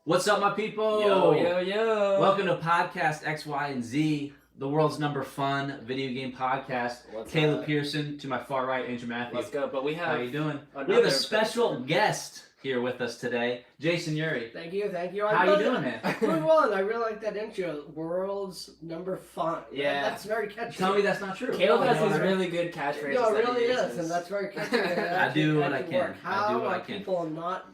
What's up, my people? Yo. Welcome to Podcast X, Y, and Z, the world's number fun video game podcast. What's Caleb up? Pearson, to my far right, Andrew Matthews. Let's go. But we have. How you doing? Another We have a special guest here with us today, Jason Uhry. Thank you. How you doing, man? Doing well, and I really like that intro. World's number fun. Yeah. That's very catchy. Tell me that's not true. Caleb has No, these I- really good catchphrases. No, it that he really is, uses. and that's very catchy. I do what I can. Work. I How do what I are can. people not,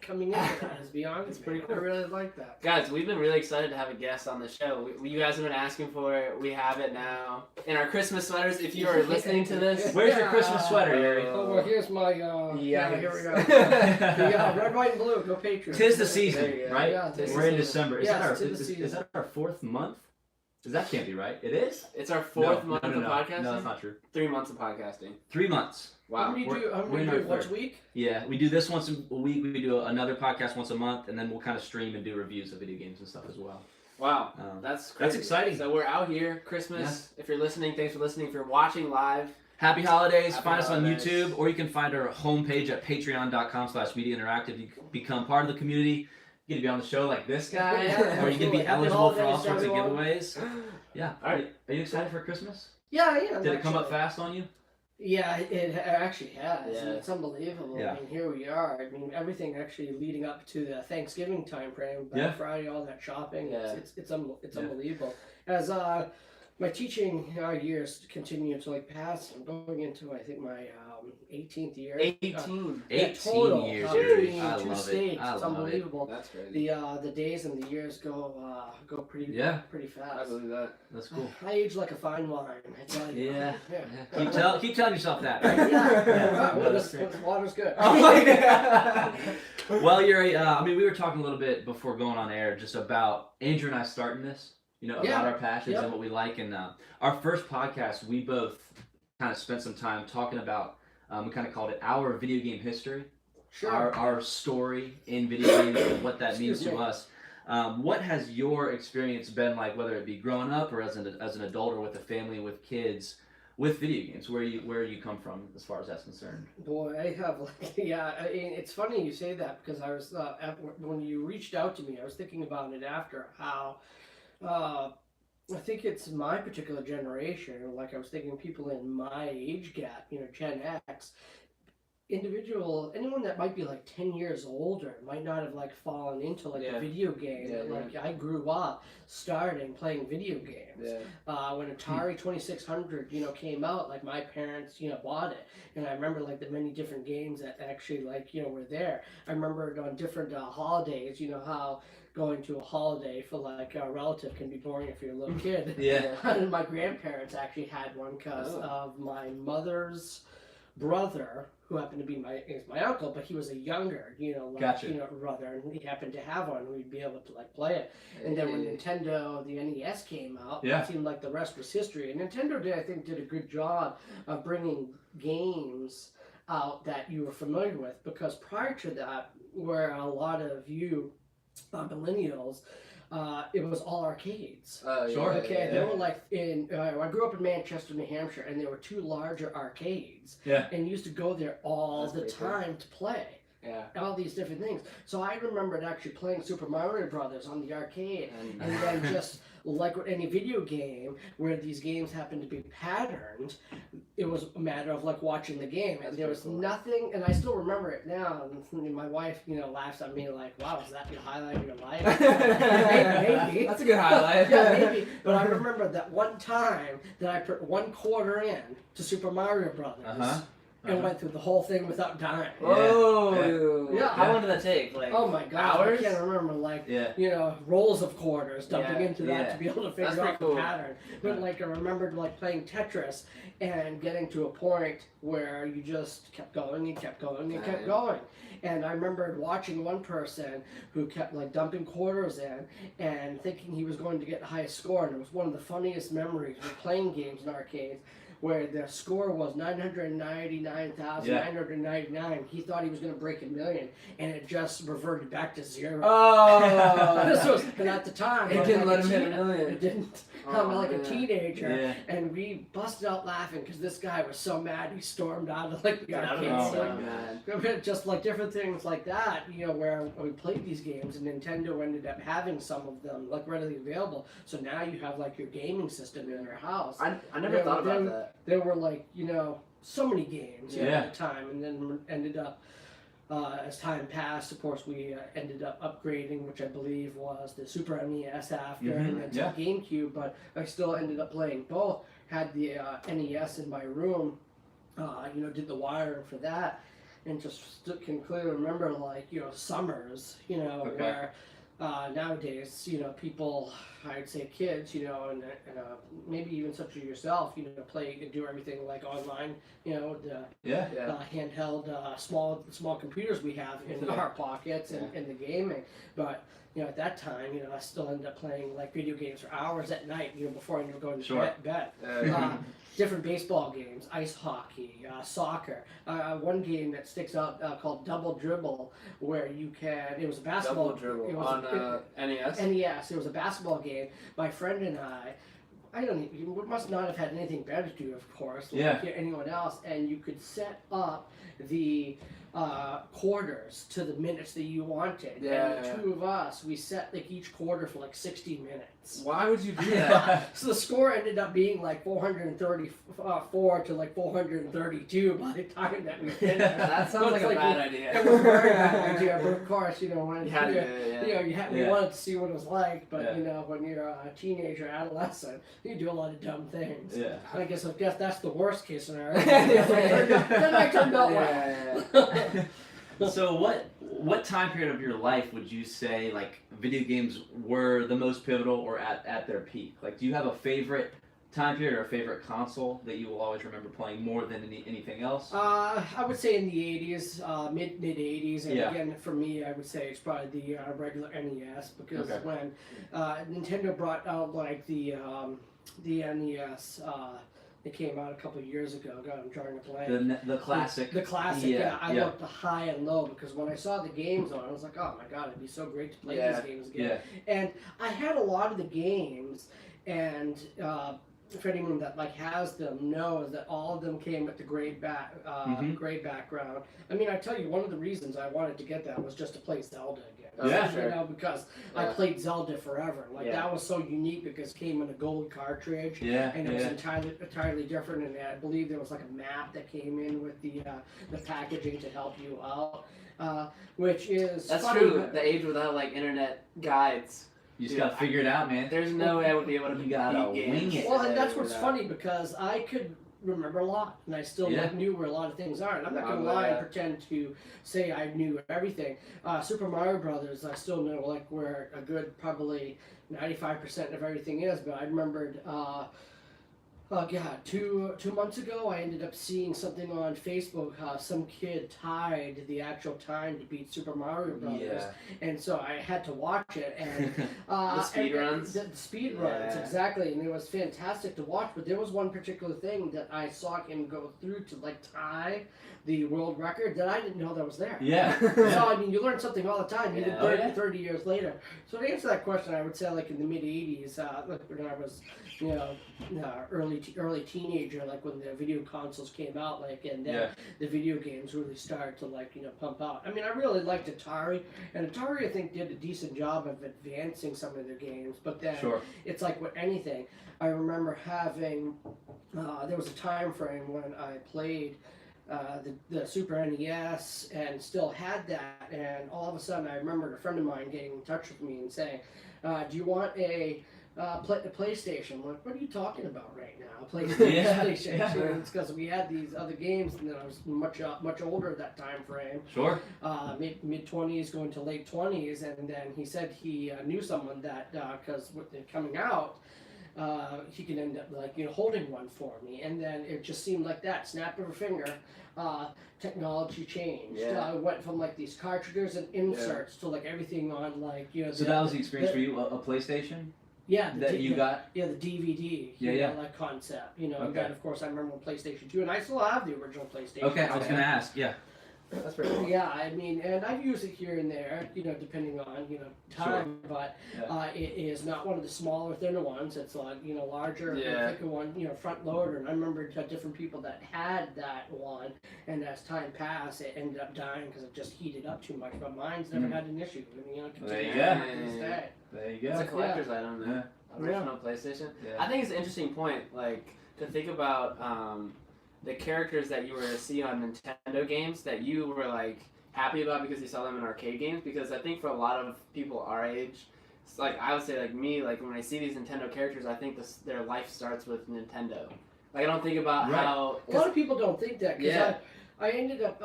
coming into that? Is beyond. It's pretty cool. I really like that. Guys, we've been really excited to have a guest on the show. You guys have been asking for it. We have it now. In our Christmas sweaters, if you are listening to this. Where's your Christmas sweater, Uhry? Oh, well, here's my. Yeah, here we go. here's- Yeah, red, white, and blue. Go Patriots. Tis the There season, you go. right? Yeah, tis the We're in season. December. Is, Yes, that our, tis the is season. that our fourth month? That can't be right. It is? It's our fourth No, month no, of no. podcasting. No, that's not true. 3 months of podcasting. 3 months. Wow. How many do we're in you our do once third. a week? Yeah, we do this once a week. We do another podcast once a month, and then we'll kind of stream and do reviews of video games and stuff as well. Wow. That's That's crazy. exciting. So we're out here, Christmas. If you're listening, thanks for listening. If you're watching live, Happy holidays. Happy Find us on holidays. YouTube, or you can find our homepage at patreon.com/Media Interactive. You can become part of the community. You get to be on the show like this guy, Yeah, or you can be absolutely. Happy eligible for all holidays, sorts of everyone. giveaways. Yeah. All right. Are you excited for Christmas? Yeah, yeah. Did it come up actually. fast on you? Yeah, it actually has. Yeah. And it's unbelievable. Yeah. I mean, here we are. I mean, everything actually leading up to the Thanksgiving time frame, Black Yeah. Friday, all that shopping. Yeah. It's Yeah. unbelievable. As my teaching years continue to pass, I'm going into I think my 18th year. 18. 18 total, years. between I two love states. it. I It's love it. unbelievable. That's crazy. The days and the years go pretty Yeah. pretty I fast. believe that. That's cool. I age like a fine wine. I tell you. Yeah. yeah. Keep telling yourself that. Right? Yeah. Yeah. Well, this water's good. Oh my God. Well, Uhry, we were talking a little bit before going on air just about Andrew and I starting this, about Yeah. our passions Yep. and what we like. And our first podcast, we both kind of spent some time talking about, we kind of called it our video game history, Sure. our story in video games and what that means Excuse to me. us. What has your experience been like, whether it be growing up or as an adult or with a family with kids, with video games? Where you come from as far as that's concerned? Boy, I have yeah. I mean, it's funny you say that because I was when you reached out to me, I was thinking about it after how I think it's my particular generation. Like I was thinking people in my age gap, Gen X. Anyone that might be 10 years older might not have fallen into Yeah. the video game. Yeah, I grew up starting playing video games. Yeah. When Atari 2600 came out, my parents bought it, and I remember the many different games that actually were there. I remember on different holidays, how going to a holiday for a relative can be boring if you're a little kid. Yeah. And my grandparents actually had one because of my mother's brother, who happened to be my uncle, but he was a younger, Gotcha. brother, and he happened to have one. We'd be able to play it. And then when Nintendo, the NES came out, Yeah. it seemed like the rest was history. And Nintendo I think, did a good job of bringing games out that you were familiar with, because prior to that, where a lot of you millennials, it was all arcades. Sure. Okay, they were I grew up in Manchester, New Hampshire, and there were two larger arcades. Yeah. And used to go there all That's the pretty cool. time to play. Yeah. All these different things. So I remembered actually playing Super Mario Brothers on the arcade. And- And then just like with any video game where these games happen to be patterned, it was a matter of watching the game. That's And there was pretty cool. nothing, and I still remember it now. And my wife, laughs at me wow, is that your highlight of your life? Maybe. That's a good highlight. Yeah, maybe. But I remember that one time that I put 1/4 in to Super Mario Brothers. Uh-huh. And went through the whole thing without dying. Whoa. Yeah. How long did that take? Oh my god, hours? I can't remember Yeah. rolls of quarters dumping Yeah, into that yeah. to be able to That's figure pretty out cool. the pattern. But I remembered playing Tetris and getting to a point where you just kept going and kept going and kept Right. going. And I remembered watching one person who kept dumping quarters in and thinking he was going to get the highest score. And it was one of the funniest memories of playing games in arcades where the score was 999,999. He thought he was going to break 1,000,000, and it just reverted back to 0. Oh, This was, and at the time, it I was didn't like let a him hit teen- 1,000,000. It didn't. Oh, I'm like a man. teenager, Yeah. and we busted out laughing because this guy was so mad. He stormed out of like the Get out of arcade. Oh, the my man. Like, just like different things like that, where we played these games, and Nintendo ended up having some of them like readily available. So now you have like your gaming system in your house. I never Yeah, thought about then- that. There were like so many games Yeah. at the time, and then ended up. As time passed, of course, we ended up upgrading, which I believe was the Super NES after, and then to Yeah. the GameCube. But I still ended up playing both. Had the NES in my room, did the wiring for that, and just can clearly remember summers, Okay. where nowadays, people, I'd say kids, and maybe even such as yourself, play and do everything like online, the Yeah. Yeah. handheld small computers we have in Yeah. our pockets and the gaming. But at that time, I still ended up playing like video games for hours at night, before I ended up going to Sure. bed. Uh, Different baseball games, ice hockey, soccer. One game that sticks out called Double Dribble, where it was a basketball. double dribble It was on NES. NES. It was a basketball game. My friend and I don't even, you must not have had anything better to do, of course, like anyone else, and you could set up the quarters to the minutes that you wanted. Yeah. And the two of us, we set like each quarter for like 60 minutes. Why would you do that? So the score ended up being like 434 to like 432 by the time that we finished. That sounds like a bad idea. It was a very bad idea, but of course, when You had to do it, yeah. we Yeah. wanted to see what it was like, but Yeah. when you're a teenager, adolescent, you do a lot of dumb things. Yeah. I guess that's the worst case scenario. Then I turned out well. So what time period of your life would you say like video games were the most pivotal or at their peak? Like, do you have a favorite time period or a favorite console that you will always remember playing more than anything else? I would say in the 80s, mid 80s, and Yeah. again for me, I would say it's probably the regular NES because Okay. when Nintendo brought out like the NES. It came out a couple of years ago. God, I'm trying to blank. The classic. The classic, Yeah, I yeah. looked high and low because when I saw the games on, I was like, oh my god, it'd be so great to play Yeah, these games again. Yeah. And I had a lot of the games, and if anyone that like has them knows that all of them came with the gray gray background. I mean, I tell you, one of the reasons I wanted to get that was just to play Zelda again. Yeah, sure. Because I Yeah. played Zelda forever. Like Yeah. that was so unique because it came in a gold cartridge. Yeah. And it was Yeah. entirely different, and I believe there was like a map that came in with the packaging to help you out, which is That's funny, true. but- The age without like internet guides. You just Dude, gotta figure it out, man. There's no way I would be able to You gotta beat wing games it. Well, and that's what's without- funny because I could remember a lot, and I still Yeah. knew where a lot of things are. And I'm not gonna Oh, lie and yeah. pretend to say I knew everything. Super Mario Brothers, I still know like where a good probably 95% of everything is. But I remembered. God, 2 months ago, I ended up seeing something on Facebook how some kid tied the actual time to beat Super Mario Brothers, Yeah. and so I had to watch it. And The speed and- runs? the speed runs, Yeah. exactly, and it was fantastic to watch. But there was one particular thing that I saw him go through to like tie the world record that I didn't know that was there. Yeah. So I mean, you learn something all the time, even Yeah. 30, Oh, yeah. 30 years later. So to answer that question, I would say like in the mid 80s, like when I was, early teenager, like when the video consoles came out, like, and then Yeah. the video games really started to like, pump out. I mean, I really liked Atari, and Atari I think did a decent job of advancing some of their games, but then Sure. it's like with anything. I remember having, there was a time frame when I played the Super NES and still had that, and all of a sudden I remembered a friend of mine getting in touch with me and saying, do you want a PlayStation? I'm like, what are you talking about right now? PlayStation. Yeah. It's because we had these other games, and then I was much older at that time frame, Sure. mid 20s going to late 20s, and then he said he knew someone that because with it coming out, he could end up like holding one for me, and then it just seemed like that snap of a finger. Technology changed. Yeah. It went from like these cartridges and inserts to like everything on like So that was the experience for you, a PlayStation? Yeah, that you got? Yeah, the DVD. Yeah, you yeah. know, like concept. You know, Okay. and then of course I remember when PlayStation 2, and I still have the original PlayStation. Okay, I was gonna ask. Yeah. That's pretty cool. Yeah, I mean, and I've used it here and there, you know, depending on, you know, time, but Yeah. it is not one of the smaller, thinner ones. It's like, you know, larger, Yeah. thicker one, you know, front loader. And I remember different people that had that one, and as time passed, it ended up dying because it just heated up too much. But mine's never had an issue. I mean, you know, There you continues go. to this day. There you It's a go. collector's item, Yeah. man. Original PlayStation. Yeah. I think it's an interesting point, like to think about the characters that you were to see on Nintendo games that you were like happy about because you saw them in arcade games. Because I think for a lot of people our age, it's like I would say like me, like when I see these Nintendo characters, I think their life starts with Nintendo. Like I don't think about Right. how. A lot of people don't think that because Yeah. I ended up.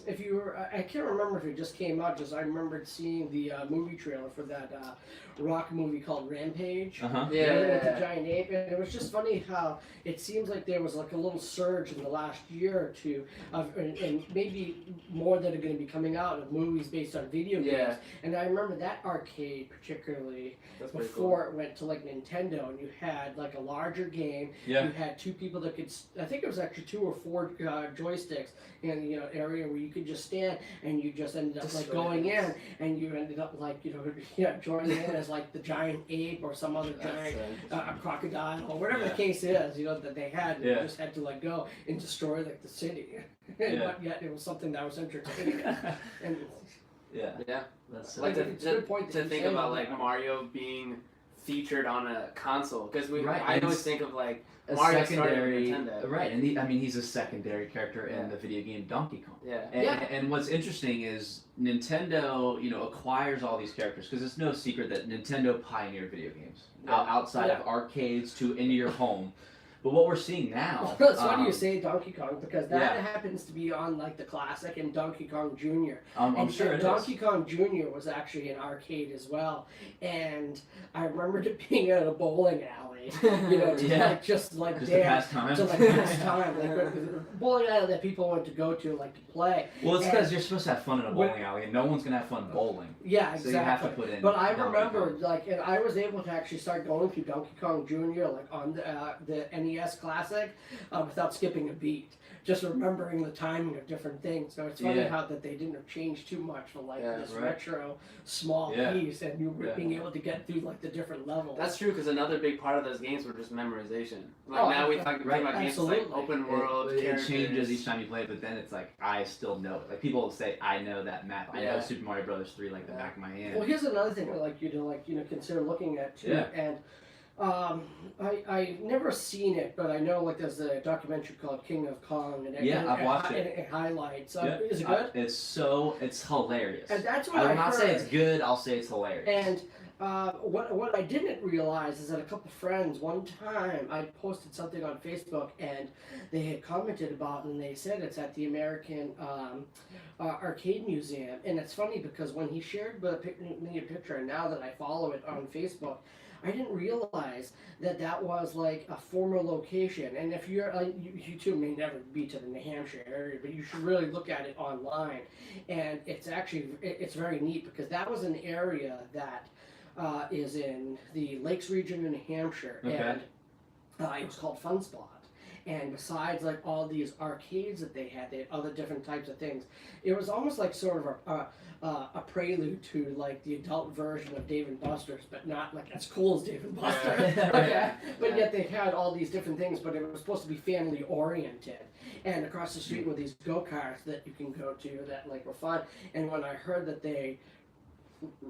If you were, I can't remember if it just came out. Just I remembered seeing the movie trailer for that rock movie called Rampage. Uh-huh. Yeah. With the giant ape, and it was just funny how it seems like there was like a little surge in the last year or two of, and maybe more that are going to be coming out of movies based on video games. Yeah. And I remember that arcade particularly That's pretty before it went to like Nintendo, and you had like a larger game. Yeah. You had two people that could. I think it was actually 2 or 4 joysticks in the area where you could just stand, and you just ended up like Destroy going things. in, and you ended up like joining in as like the giant ape or some other giant a crocodile or whatever the Yeah. case is, that they had. And Yeah. You just had to like go and destroy like the city, Yeah. but yet it was something that was entertaining. And Yeah. Yeah. That's Like It's a good point that to you think say about on like that. Mario being featured on a console because Right, I and always it's think of like a Mario started with secondary, Nintendo. right? And I mean, he's a secondary character in Yeah. the video game Donkey Kong. Yeah. And, Yeah. and what's interesting is Nintendo, acquires all these characters because it's no secret that Nintendo pioneered video games Yeah. outside of arcades to into your home. But what we're seeing now, It's funny you say Donkey Kong because that yeah. happens to be on like the classic and Donkey Kong Jr. I'm And sure it is. Donkey Kong Jr. was actually an arcade as well, and I remembered it being at a bowling alley, to Yeah. just Just to dance, pass time. to like pass time, like bowling alley that people went to go to like to play. Well, it's And- because you're supposed to have fun in a bowling alley, and no one's gonna have fun bowling. Yeah, So exactly. you have to put in. But I Donkey remember, Kong. like, and I was able to actually start going through Donkey Kong Jr. like on the NES Classic without skipping a beat. Just remembering the timing of different things. So it's funny Yeah. how that they didn't have changed too much for like Yeah, this right. retro small Yeah. piece, and you were Yeah. being able to get through like the different levels. That's true because another big part of those games were just memorization. Like Oh, now we yeah. talk Right. about games like Absolutely. open world. It characters. changes each time you play it, but then it's like I still know it. Like people will say, I know that map. I know Yeah. Super Mario Brothers 3 like the back of my hand. Well, here's another thing I'd like you to consider looking at too. Yeah. And I never seen it, but I know like there's a documentary called King of Kong, and I've watched it. It highlights. Yeah. Is it good? It's hilarious. And that's what I I will not heard. say it's good. I'll say it's hilarious. And what I didn't realize is that a couple friends, one time I posted something on Facebook and they had commented about it, and they said it's at the American Arcade Museum. And it's funny because when he shared me a picture, and now that I follow it on Facebook, I didn't realize that was like a former location. And if you're, you two may never be to the New Hampshire area, but you should really look at it online. And it's it's very neat because that was an area that is in the Lakes region in New Hampshire, Okay. and it was called Fun Spot. And besides like all these arcades that they had other different types of things. It was almost like sort of a prelude to like the adult version of Dave and Buster's, but not like as cool as Dave and Buster's. Yeah. Okay? But Yeah. yet they had all these different things, but it was supposed to be family oriented. And across the street were these go-karts that you can go to that like were fun. And when I heard that they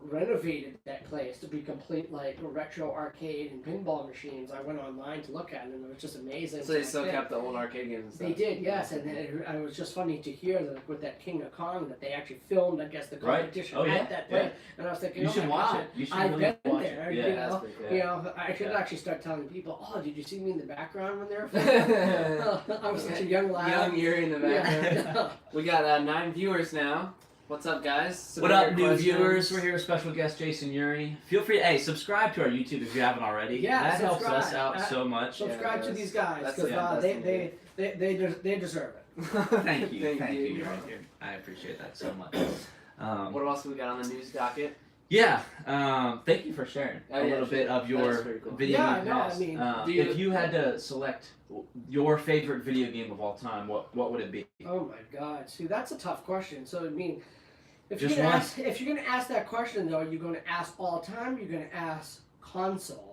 renovated that place to be complete like retro arcade and pinball machines, I went online to look at it, and it was just amazing. So they I still think- kept the old arcade games and stuff. They did, yes, and it was just funny to hear that with that King of Kong that they actually filmed, I guess, the Right. competition Oh, yeah, at that place, and I was thinking, You oh should my watch God, it. You should I've really been watch there, it. you Yeah. know. That's pretty cool. I should Yeah. actually start telling people, oh, did you see me in the background when they were filming? I was such a young lad. Young Uhry in the background. Yeah. We got 9 viewers now. What's up, guys? What Submit up, your new questions. viewers? We're here with special guest Jason Uhry. Feel free to subscribe to our YouTube if you haven't already. Yeah, that helps subscribe. us out so much. Subscribe to that's- these guys that's because the best thing they deserve it. Thank you, Thank thank you. you. You're right here. I appreciate that so much. What else we got on the news docket? Yeah. Thank you for sharing Oh, a yeah, little sure. bit of That's your pretty cool. video Yeah, game I know, I past. mean, do you- If you had to select your favorite video game of all time, what would it be? Oh my God! See, that's a tough question. So I mean, Just one. if you're gonna ask that question though, you're gonna ask all time. You're gonna ask console.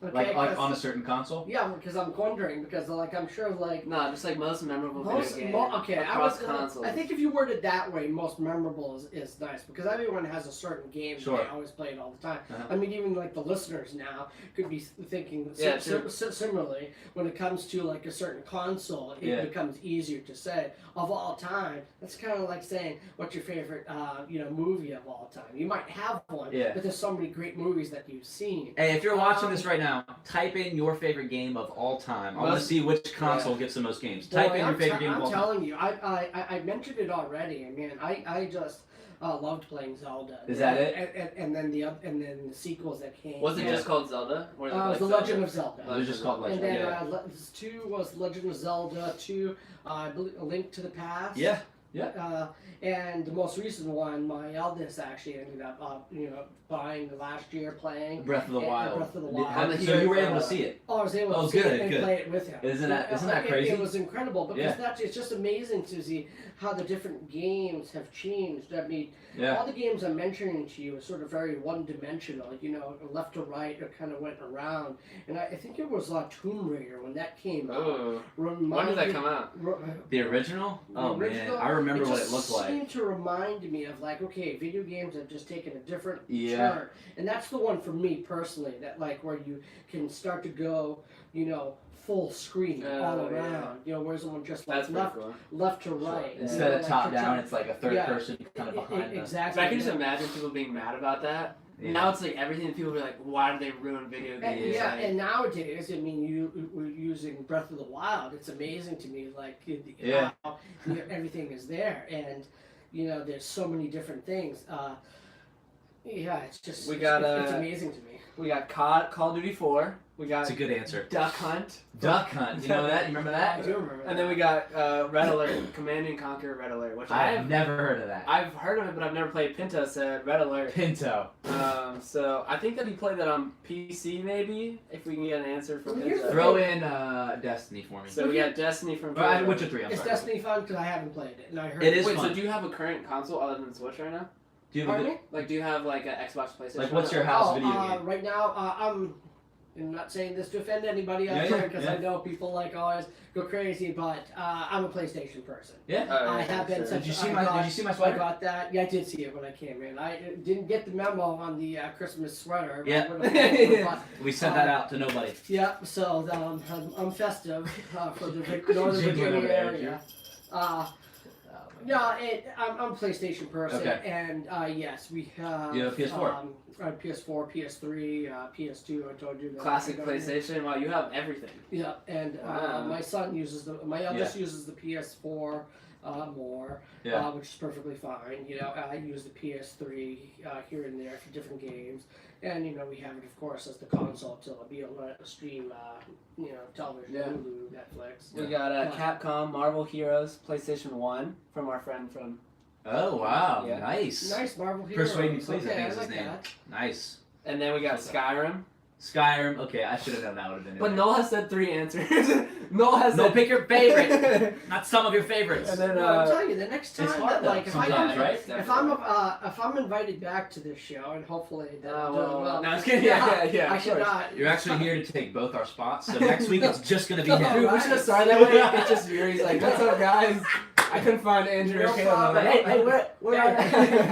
Okay, Like 'cause- on a certain console? yeah, because I'm wondering because like I'm sure like No, just like most memorable most video game okay. I across was consoles. I think if you word it that way, most memorable is nice because everyone has a certain game Sure. that they always play it all the time. Uh-huh. I mean, even like the listeners now could be thinking Yeah, true. similarly when it comes to like a certain console. It Yeah. becomes easier to say of all time. That's kind of like saying what's your favorite movie of all time. You might have one, Yeah. but there's so many great movies that you've seen. Hey, if you're watching this right now, type in your favorite game of all time. I want to Most- see which console gets the most games. Boy, Type in your I'm favorite game of I'm all time. telling you, I mentioned it already. I mean, I just loved playing Zelda. Is that it? And then the sequels that came. Was it Yeah. just called Zelda? Or It was The Legend of Zelda. It was just called And Legend. then Yeah. 2 was Legend of Zelda. 2, I believe, A Link to the Past. Yeah. And the most recent one, my eldest actually ended up, buying last year, playing. Breath of the Yeah, Wild. Breath of the Wild. On the So you were heels able of, to see it. Oh, I was able Oh, to see good, it and good. play it with him. Isn't that crazy? It was incredible because Yeah. it's just amazing to see how the different games have changed. I mean, Yeah. all the games I'm mentioning to you are sort of very one-dimensional. Left to right, it kind of went around. And I think it was Tomb Raider when that came out. Oh. When did that come out? The original? Oh original, man, I remember what it just looked like. seemed to remind me of like, okay, video games have just taken a different Yeah. turn, and that's the one for me personally that like where you can start to go, full screen all Oh, around. Whereas the one just That's like pretty cool. left to right. Instead of like, top to down, jump- it's like a third Yeah. person kind of behind us. Exactly. So I can just imagine people being mad about that. Yeah. Now it's like everything. People be like, "Why do they ruin video And, games?" yeah, Like, and nowadays, I mean, we're using Breath of the Wild. It's amazing to me, like Yeah. how everything is there, and there's so many different things. Yeah, it's just We got, it's amazing to me. we got Call of Duty 4. We got It's a good answer. Duck Hunt. Duck Hunt. You know that? You remember I that? do remember. And then we got Red Alert, Command and Conquer Red Alert, which I've never heard of that. I've heard of it, but I've never played. Pinto said Red Alert. Pinto. So I think that he played that on PC, maybe, if we can get an answer from Well, here's Pinto. the Throw in Destiny for me. So we got Destiny from. Witcher 3, I'm Is sorry. Destiny fun? Because I haven't played it, and I heard It is Wait, fun. so do you have a current console other than Switch right now? Do you have a Pardon good, me? Like, do you have like an Xbox, PlayStation? Like, what's right your now? house video game? Right now, I'm not saying this to offend anybody out Yeah, there yeah, because yeah. I know people like always go crazy, but I'm a PlayStation person. Yeah. Oh, I yeah, have been sure. since Did you see I my got, Did you see my I sweater? got that. Yeah, I did see it when I came in. I didn't get the memo on the Christmas sweater. but Yeah. I would've bought one, but, We sent that out to nobody. yeah, so I'm festive for the Northern Jingling over Virginia there, area. Oh, No, I'm a PlayStation person, Okay. and yes, we have. You have a PS4? PS4, PS3, PS2. I told you that. Classic I got- PlayStation. Wow, you have everything. Yeah, and Wow. my son uses my eldest uses the PS4 more, Yeah. which is perfectly fine. I use the PS3 here and there for different games, and we have it of course as the console to be able to stream, television, Yeah. Hulu, Netflix. We got Capcom Marvel Heroes PlayStation 1 from our friend from. Oh wow, Yeah. nice. Nice Marvel Heroes. Persuade Me Please, I Okay, think I is his like name. that. Nice. And then we got Okay. Skyrim. Skyrim. Okay, I should have known that would have been. But in Noel has said 3 answers. Noel has No, said. pick your favorite, not some of your favorites. And then Well, I'm telling you, the next time it's hard that, though, like, sometimes, right? if I'm invited back to this show, and hopefully that well, no, I was kidding. Yeah, I of should course. not. You're actually here to take both our spots, so next week it's just gonna be No. him. Dude, we should have started that way. It's just Yuri's like, what's up, guys? I couldn't find Andrew or No Caleb. I'm problem. like, hey, where are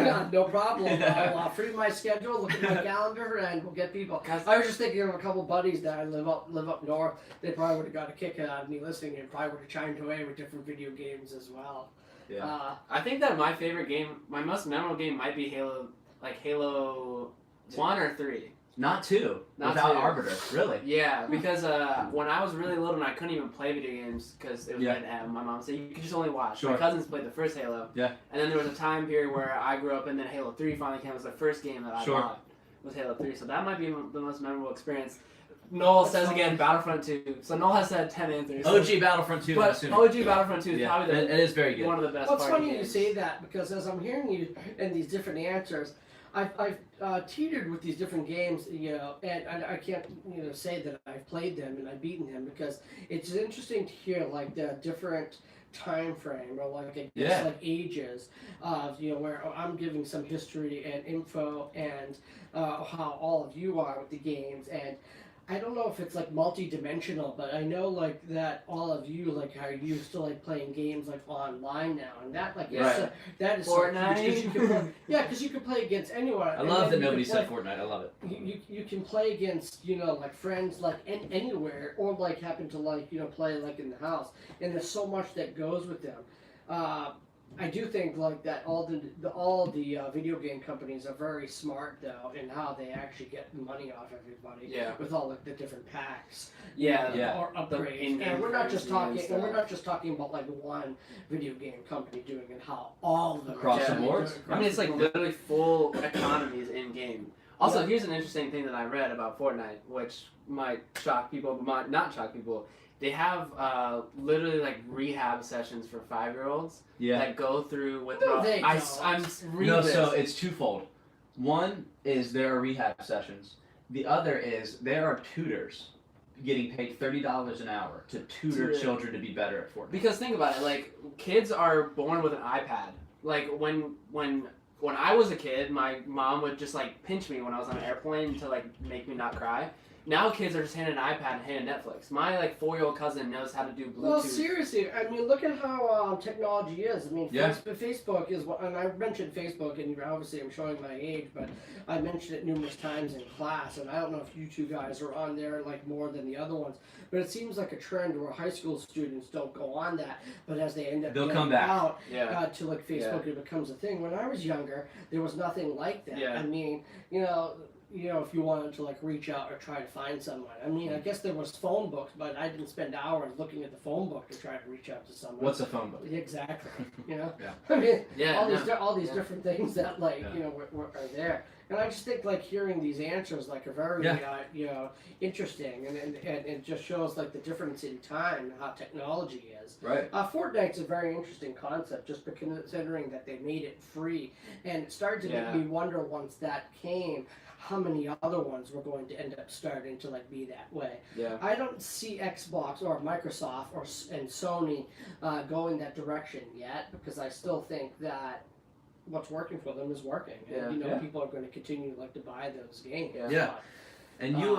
Yeah, no problem. Yeah. I'll free my schedule, look at my calendar, and we'll get people. Guys- I was just thinking of a couple buddies that I live up north. They probably would have got a kick out of me listening, and probably would have chimed away with different video games as well. Yeah. I think that my favorite game, my most memorable game might be Halo, like Halo 1 or 3. Not 2. Not without 2. Arbiter. Really. Yeah, because when I was really little and I couldn't even play video games because it was Yeah. rated M, my mom said you could just only watch. Sure. My cousins played the first Halo. Yeah. And then there was a time period where I grew up and then Halo 3 finally came. It was the first game that I Sure. bought was Halo 3. So that might be the most memorable experience. Noel says again Battlefront 2. So Noel has said 10 answers. OG Battlefront 2. I'm But assuming. OG Battlefront 2 is Yeah, probably the it is very good. one of the best Well, it's party funny you games. say that because as I'm hearing you in these different answers, I've teetered with these different games, and I can't say that I've played them and I've beaten them because it's interesting to hear like the different time frame or like I guess like ages of where I'm giving some history and info and how all of you are with the games. And I don't know if it's like multi-dimensional, but I know like that all of you like are used to like playing games like online now, and that like that is Fortnite. So huge 'cause you can play, because you can play against anyone. I love that nobody said Fortnite. I love it. You can play against like friends like anywhere, or like happen to like play like in the house, and there's so much that goes with them. I do think like that all the video game companies are very smart though in how they actually get money off everybody. Yeah. With all like the different packs. Yeah. Or upgrades. And we're not just talking about like one video game company doing it. How all of them Across the board. I mean, it's like literally full economies in game. Also, here's an interesting thing that I read about Fortnite, which might shock people, but might not shock people. They have literally like rehab sessions for 5-year-olds that go through withdrawal. I'm reading No, this. so it's twofold. One is there are rehab sessions. The other is there are tutors getting paid $30 an hour to tutor children to be better at Fortnite. Because think about it, like kids are born with an iPad. Like when I was a kid, my mom would just like pinch me when I was on an airplane to like make me not cry. Now kids are just handing an iPad and handing Netflix. My like 4-year-old cousin knows how to do Bluetooth. Well, seriously, I mean, look at how technology is. I mean, Facebook is what, and I mentioned Facebook, and obviously I'm showing my age, but I mentioned it numerous times in class, and I don't know if you two guys are on there like more than the other ones, but it seems like a trend where high school students don't go on that, but as they end up they'll come back out to like Facebook, it becomes a thing. When I was younger, there was nothing like that. I mean, if you wanted to like reach out or try to find someone. I mean, I guess there was phone books, but I didn't spend hours looking at the phone book to try to reach out to someone. What's a phone book? Exactly. Yeah. I mean, all these different things that like are there, and I just think like hearing these answers like are very interesting, and it just shows like the difference in time and how technology is. Right. Fortnite's a very interesting concept, just considering that they made it free, and it started to make me wonder once that came, how many other ones were going to end up starting to like be that way. Yeah. I don't see Xbox or Microsoft and Sony going that direction yet, because I still think that what's working for them is working, and people are going to continue like to buy those games. And you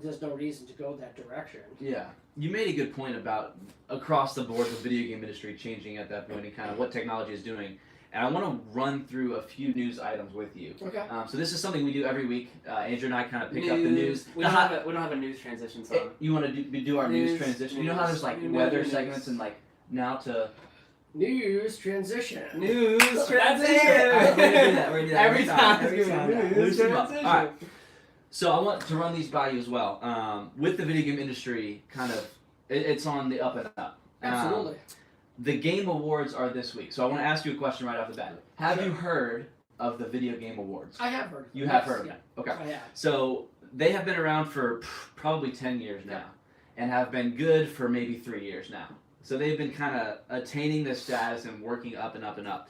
there's no reason to go that direction. Yeah. You made a good point about across the board the video game industry changing at that point and kind of what technology is doing. And I want to run through a few news items with you. Okay. So this is something we do every week. Andrew and I kind of pick up the news. We don't have a news transition song. You want to do our news transition? You know how there's like weather segments and like now to... News transition. News transition. We're gonna do that Every time. News transition. All right. So I want to run these by you as well. With the video game industry, kind of, it's on the up and up. Absolutely. The Game Awards are this week, so I want to ask you a question right off the bat. Have you heard of the Video Game Awards? I have heard. You have heard of them? Okay. I have. So they have been around for probably 10 years now, and have been good for maybe 3 years now. So they've been kind of attaining this status and working up and up and up.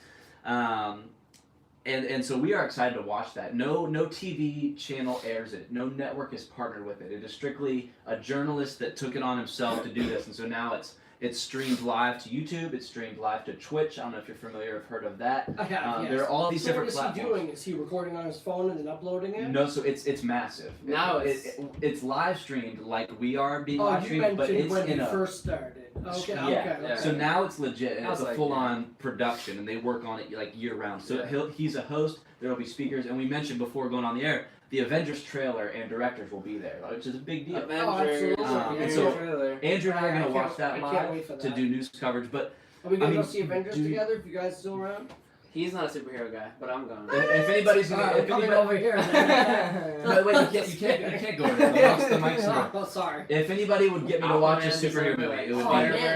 And so we are excited to watch that. No TV channel airs it. No network is partnered with it. It is strictly a journalist that took it on himself to do this, and so now it's streamed live to YouTube. It's streamed live to Twitch. I don't know if you're familiar or have heard of that. I have, yes. There are all these different platforms. platforms. What is he doing? Is he recording on his phone and then uploading it? No, so it's massive. Now it's live streamed like we are being live you streamed, but mentioned it's when in he a first started. Okay, yeah. So now it's legit and it's a like, full-on production, and they work on it like year-round. So he's a host. There will be speakers, and we mentioned before going on the air, the Avengers trailer and directors will be there, which is a big deal. Avengers. And so Andrew and I are going to watch that live to do news coverage. But are we going to go see Avengers together if you guys are still around? He's not a superhero guy, but I'm going. If anybody's gonna, coming over here. No, wait, you can't go over there. The mic's over. Oh, sorry. If anybody would get me to watch a superhero movie, it would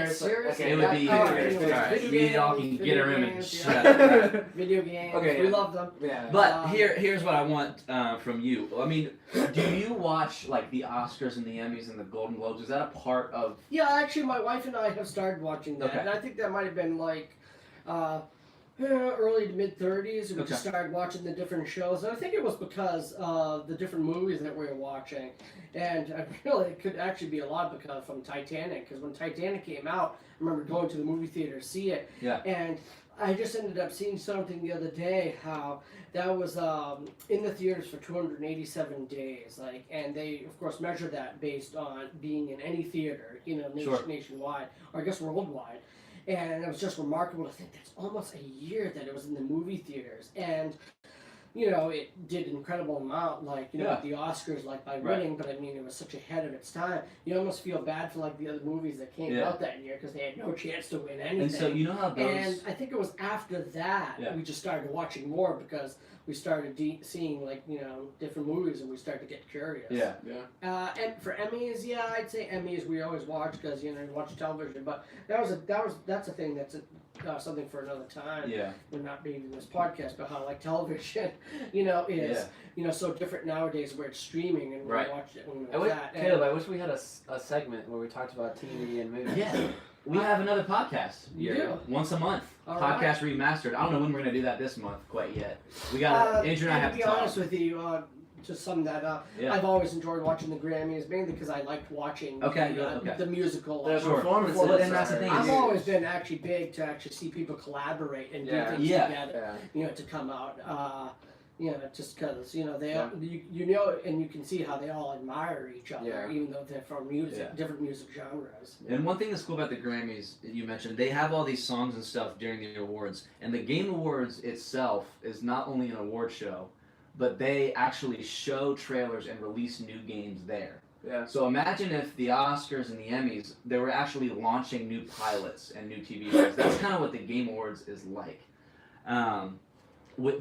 be. Seriously? It would be. Alright, We all can get a room and shut up. Video games. Okay, we love them. Yeah. But here's what I want from you. I mean, do you watch like the Oscars and the Emmys and the Golden Globes? Is that a part of? Yeah, actually, my wife and I have started watching that, Okay. and I think that might have been like. early to mid 30s. We Okay. just started watching the different shows, and I think it was because of the different movies that we were watching. And I really, it could actually be a lot because from Titanic, because when Titanic came out, I remember going to the movie theater to see it. Yeah. And I just ended up seeing something the other day how that was in the theaters for 287 days, like, and they of course measure that based on being in any theater, Sure. nationwide, or I guess worldwide. And it was just remarkable to think that's almost a year that it was in the movie theaters. And it did an incredible amount, like, Yeah. with the Oscars, like, by Right. winning, but I mean, it was such ahead of its time. You almost feel bad for, like, the other movies that came Yeah. out that year because they had no chance to win anything. And so you know how those. And I think it was after that Yeah. we just started watching more because we started seeing, like, different movies, and we started to get curious. Yeah. And for Emmys, yeah, I'd say Emmys we always watch because you watch television. But that's a thing that's something for another time. Yeah. We're not being in this podcast, but how like television, is so different nowadays where it's streaming and we Right. watch it when I we're wish, that. Caleb, I wish we had a segment where we talked about TV and movies. Yeah. We have another podcast. You do? Once a month. All Podcast remastered. I don't know when we're gonna do that this month quite yet. We got Andrew and I have to to be talk. honest with you, to sum that up, Yeah. I've always enjoyed watching the Grammys mainly because I liked watching Okay, the, okay. the musical. The Sure. performances. Well, and that's the are thing, I've is- always been actually big to actually see people collaborate and Yeah. do things Yeah. together. Yeah. To come out. Just because they Yeah. and you can see how they all admire each other, Yeah. even though they're from music, Yeah. different music genres. And one thing that's cool about the Grammys that you mentioned, they have all these songs and stuff during the awards. And the Game Awards itself is not only an award show, but they actually show trailers and release new games there. Yeah. So imagine if the Oscars and the Emmys, they were actually launching new pilots and new TV shows. That's kind of what the Game Awards is like.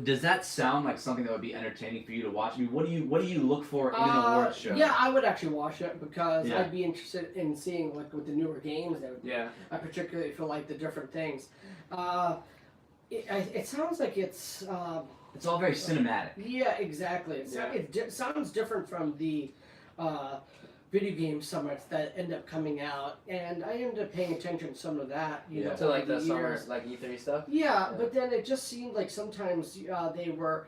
Does that sound like something that would be entertaining for you to watch? I mean, what do you look for in an award show? Yeah, I would actually watch it because Yeah. I'd be interested in seeing like with the newer games. Yeah. I particularly feel like the different things. It sounds like it's. It's all very cinematic. Yeah, exactly. It sounds different from the video game summits that end up coming out, and I ended up paying attention to some of that. So like over the summer, years. like E3 stuff. Yeah, but then it just seemed like sometimes they were.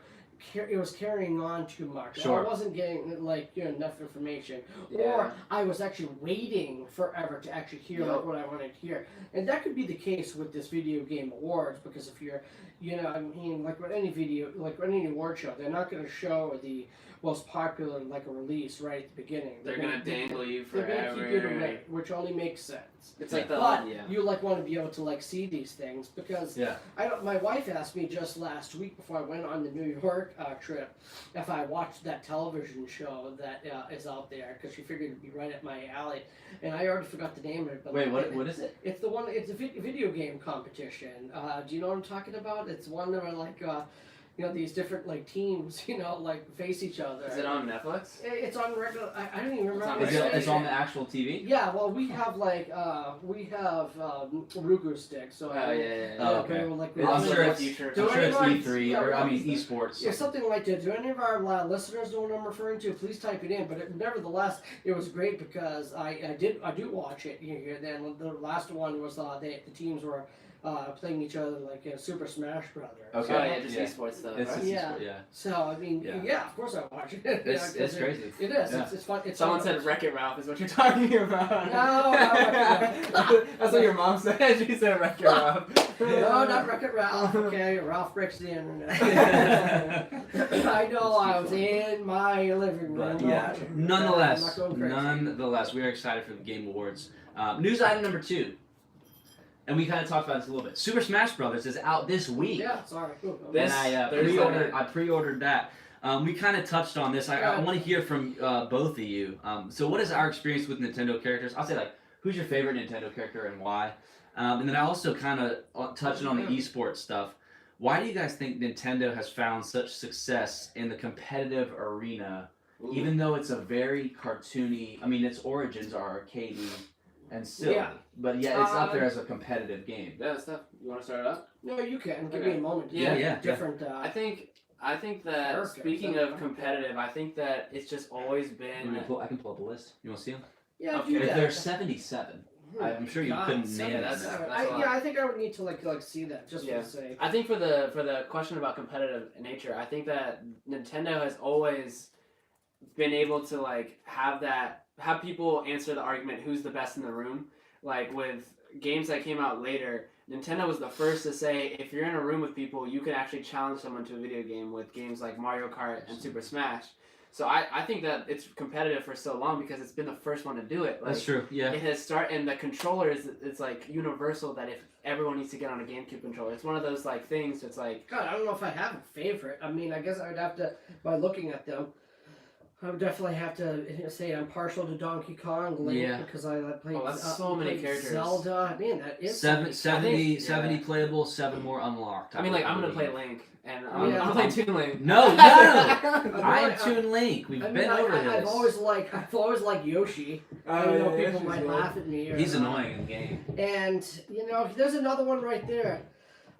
It was carrying on too much. Sure. Or I wasn't getting enough information, Yeah. or I was actually waiting forever to actually hear Yep. what I wanted to hear. And that could be the case with this video game awards because if you're, I mean, like with any award show, they're not going to show the most popular like a release right at the beginning. They're gonna dangle you They're forever. going to keep you to wait, which only makes sense. It's like the But yeah. you want to be able to see these things because Yeah. my wife asked me just last week before I went on the New York trip if I watched that television show that is out there because she figured it'd be right up my alley, and I already forgot the name of it. But Wait, what is it? It's the one. It's a video game competition. Do you know what I'm talking about? It's one where these different teams face each other. Is it on Netflix? It's on regular. I don't even remember. on what the- It's on the actual TV? Yeah, well, we have Rugu sticks, so Oh yeah. Oh, okay. I'm I'm sure it's future. Do I'm sure it's anyone- E3 yeah, or I what mean is that? esports. Yeah, something like that. Do any of our listeners know what I'm referring to? Please type it in. But nevertheless, it was great because I do watch it here. Then the last one was the teams were playing each other like Super Smash Brothers. Okay. Oh yeah, just Yeah. esports stuff. It's Right? just Yeah. esport, yeah. So I mean, Yeah. yeah, of course I watch it. It's crazy. It is. Yeah. It's fun. It's Someone fun. said Wreck-It Ralph is what you're talking about. No, Wreck-It That's what your mom said. She said Wreck-It Ralph. No, not Wreck-It Ralph. Okay, Ralph breaks the internet. I know. I was in my living room. But yeah, watching. I'm nonetheless, not going crazy. we are excited for the Game Awards. News item number 2, and we kind of talked about this a little bit. Super Smash Brothers is out this week, Yeah, sorry. Ooh, This- and I Thursday. pre-ordered that. We kind of touched on this. I want to hear from both of you. So, what is our experience with Nintendo characters? I'll say who's your favorite Nintendo character and why? And then I also kind of touching on the esports stuff. Why do you guys think Nintendo has found such success in the competitive arena? Ooh. Even though it's a very cartoony, I mean, its origins are arcadey and silly, Yeah. but yet it's up there as a competitive game. Yeah, stuff. You want to start it up? No, you can. Give Okay. me a moment. Yeah, yeah. Different. I think that Characters. speaking of competitive, I think that it's just always been. I can pull up a list. You want to see them? Yeah, Okay. do that. There's 77. I'm sure you God, couldn't seven, name it. that's- seven. that's a lot. I think I would need to like see that just Yeah. for the sake. I think for the question about competitive nature, I think that Nintendo has always been able to like have people answer the argument who's the best in the room. Like with games that came out later, Nintendo was the first to say if you're in a room with people, you can actually challenge someone to a video game with games like Mario Kart and Super Smash. So I think that it's competitive for so long because it's been the first one to do it. Like, That's true. Yeah. It has and the controller is like universal that if everyone needs to get on a GameCube controller, it's one of those like things that's like. God, I don't know if I have a favorite. I mean, I guess I would have to, by looking at them, I would definitely have to say I'm partial to Donkey Kong, Link, Yeah. because I played, that's so many played characters. Zelda. Man, that is 70 yeah. playable, 7 more unlocked. I mean, like I'm gonna play Link, and Yeah. I'm playing Toon Link. No, no! I Toon Link. We've been over this. I've always liked Yoshi. I know people might laugh at me. Or, He's annoying in the game. And there's another one right there.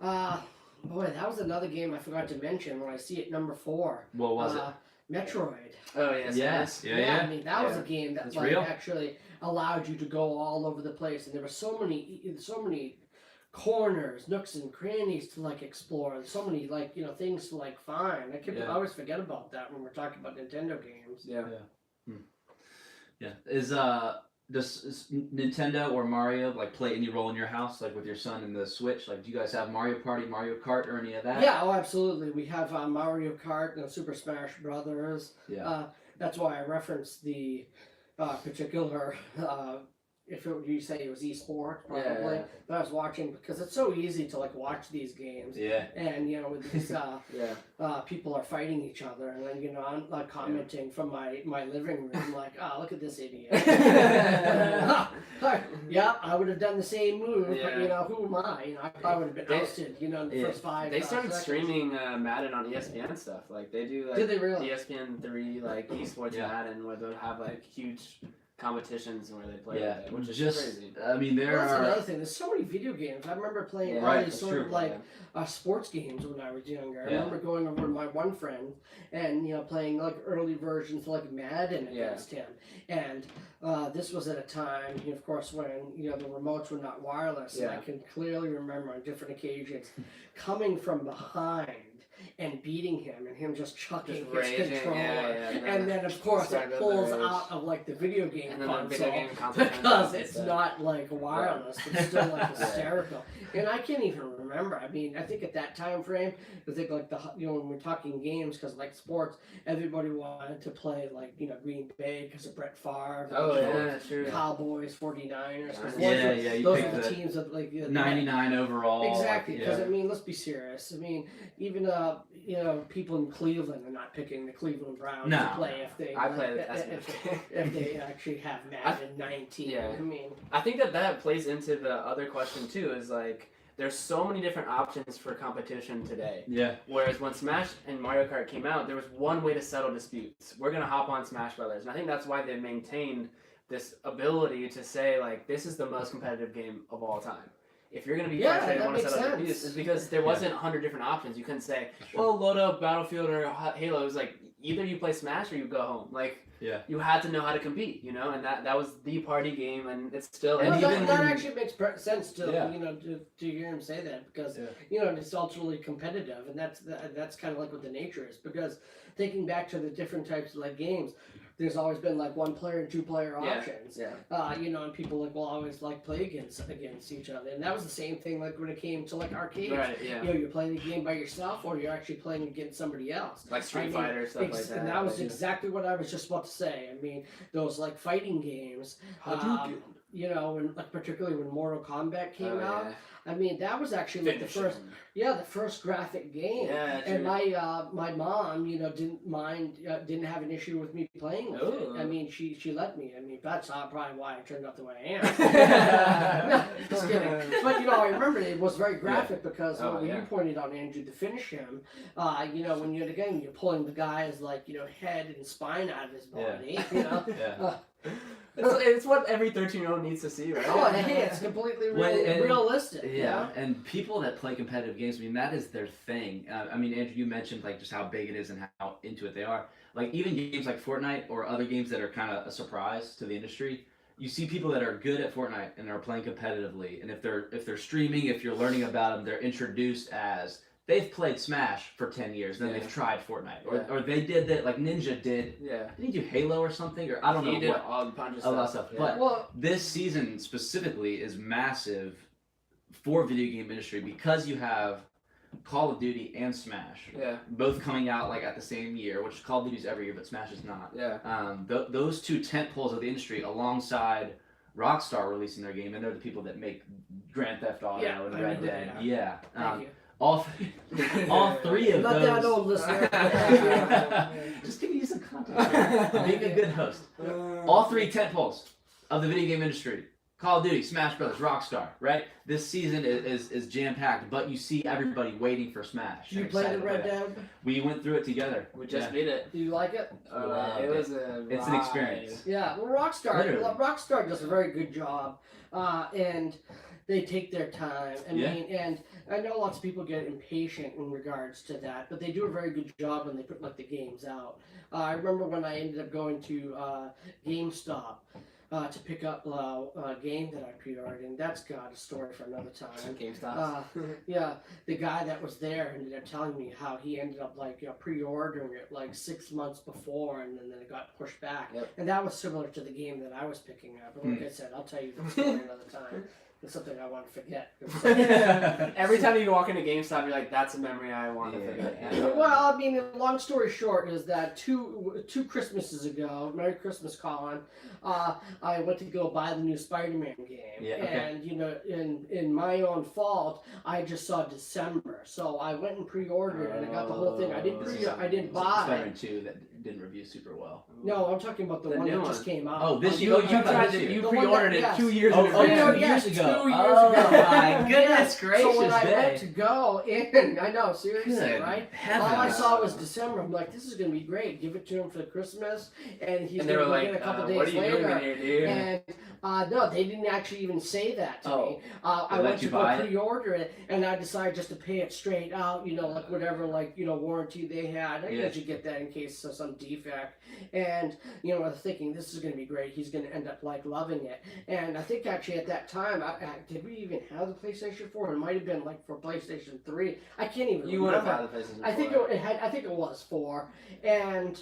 Boy, that was another game I forgot to mention when I see it number 4. What was it? Metroid. Oh yes. Yes. I Yeah. mean, that was Yeah. a game that That's like real. actually allowed you to go all over the place, and there were so many corners, nooks and crannies to like explore, and so many like things to like find. I always forget about that when we're talking about Nintendo games. Yeah. Yeah. Does Nintendo or Mario like play any role in your house, like with your son and the Switch? Like, do you guys have Mario Party, Mario Kart, or any of that? Yeah, oh, absolutely. We have Mario Kart and Super Smash Brothers. Yeah. That's why I referenced the particular. You say it was esports, probably. Yeah. But I was watching because it's so easy to like watch these games. Yeah. And with these Yeah. people are fighting each other, and then I'm like commenting from my living room, like, "Oh, look at this idiot." Yeah, I would have done the same move, but Yeah. who am I? I probably would have been ousted, in the first 5. They started seconds. streaming Madden on ESPN stuff. Like they do like Did they really? ESPN 3 like esports Yeah. Madden where they'll have like huge competitions where they play Yeah. with it, which is Just, crazy. I mean, there Well, that's are. another thing. There's so many video games. I remember playing Yeah, all right, these that's sort true. of like sports games when I was younger. I Yeah. remember going over to my one friend and playing like early versions like Madden against him. And this was at a time, of course, when the remotes were not wireless. And I Yeah. can clearly remember on different occasions coming from behind and beating him, and him just chucking Just his raging, controller. yeah. And then of course Start it the pulls rage. out of like the video game And then the console. video game console Because turns it's off. not like wireless, it's still like Yeah. hysterical. And I can't even remember. I mean, I think at that time frame, I think like when we're talking games, because like sports, everybody wanted to play like Green Bay because of Brett Favre. Oh and, yeah, true. Cowboys, 49ers. 'cause Yeah, those yeah, you those pick are the the teams that like 99 overall. Exactly, because Yeah. I mean, let's be serious. I mean, even people in Cleveland are not picking the Cleveland Browns No. to play if they I play like, that's if they actually have Madden 19. yeah. I mean, I think that plays into the other question too. Is like there's so many different options for competition today. Yeah. Whereas when Smash and Mario Kart came out, there was one way to settle disputes. We're gonna hop on Smash Brothers, and I think that's why they maintained this ability to say like this is the most competitive game of all time. If you're gonna be Yeah, frustrated and that want to makes settle sense. disputes, it's because there wasn't 100 different options. You couldn't say, well, load up Battlefield or Halo. It was like either you play Smash or you go home. Like Yeah. you had to know how to compete, and that was the party game, and it's still. And well, even that when- actually makes sense to Yeah. to hear him say that, because Yeah. it's ultimately competitive, and that's kind of like what the nature is. Because thinking back to the different types of like games, there's always been like 1-player and 2-player Yeah. options. Yeah. And people will always like play against each other, and that was the same thing like when it came to like arcades. Right. Yeah. You're playing the game by yourself, or you're actually playing against somebody else. Like Street I mean, Fighter stuff like that. And that was Like, exactly what I was just about to say. I mean, those like fighting games. Hadouken. When like particularly when Mortal Kombat came Oh, out. yeah. I mean, that was actually like the Finish first, him. the first graphic game. Yeah. And True. my mom, didn't mind, didn't have an issue with me playing with Ooh. it. I mean, she let me. I mean, that's probably why I turned out the way I am. No, just kidding. But I remember it was very graphic because Oh, when yeah. you pointed out, Andrew, to finish him, when you're again you're pulling the guy's like head and spine out of his body. Yeah. It's what every 13-year-old needs to see, right? Oh, hey, it's completely and- realistic. Yeah, and people that play competitive games, I mean, that is their thing. I mean, Andrew, you mentioned like just how big it is and how into it they are. Like even games like Fortnite or other games that are kind of a surprise to the industry, you see people that are good at Fortnite and are playing competitively, and if they're streaming, if you're learning about them, they're introduced as they've played Smash for 10 years, then they've tried Fortnite, or they did that like Ninja did. Yeah. Did he do Halo or something, or I don't know He did what. all the bunch of A lot of stuff. stuff, but this season specifically is massive for video game industry because you have Call of Duty and Smash, both coming out like at the same year, which Call of Duty's every year, but Smash is not. Those two tent poles of the industry, alongside Rockstar releasing their game, and they're the people that make Grand Theft Auto and Red Dead. Yeah. All three of Not those. that old listener. Just giving you some context. Being a good host. All three tent poles of the video game industry. Call of Duty, Smash Brothers, Rockstar, right? This season is jam-packed, but you see everybody waiting for Smash. You played the Red Dead? We went through it together. We just beat it. Do you like it? It was It's an experience. Yeah, well, Rockstar does a very good job, and they take their time. I mean, and I know lots of people get impatient in regards to that, but they do a very good job when they put like the games out. I remember when I ended up going to GameStop to pick up a game that I pre-ordered, and that's got a story for another time. GameStop. Yeah, the guy that was there ended up telling me how he ended up like pre-ordering it like 6 months before, and then it got pushed back. And that was similar to the game that I was picking up. But like I said, I'll tell you the story another time. It's something I want to forget. Every time you walk into GameStop, you're like, "That's a memory I want to forget." Well, I mean, long story short is that two Christmases ago, Merry Christmas, Colin, I went to go buy the new Spider-Man game, and you know, in my own fault, I just saw December, so I went and pre-ordered and I got the whole thing. I didn't buy. Spider-Man 2 that didn't review super well. No, I'm talking about the one that just came out. Oh, this you pre-ordered it 2 years ago. 2 years ago. Oh my goodness gracious! So when I went to go in, I know, seriously, Good right? heavens. All I saw was December. I'm like, this is gonna be great. Give it to him for Christmas, and he's And they gonna were get like, it a couple "What days are you later." doing here, dude? And no, they didn't actually even say that to me. I let went you to go buy it? pre-order it, and I decided just to pay it straight out. You know, like whatever, like warranty they had. I usually get that in case of some defect. And I was thinking this is gonna be great. He's gonna end up like loving it. And I think actually at that time, did we even have the PlayStation 4? It might have been like for PlayStation 3. I can't even. You would have had the PlayStation 4. I think it was 4, and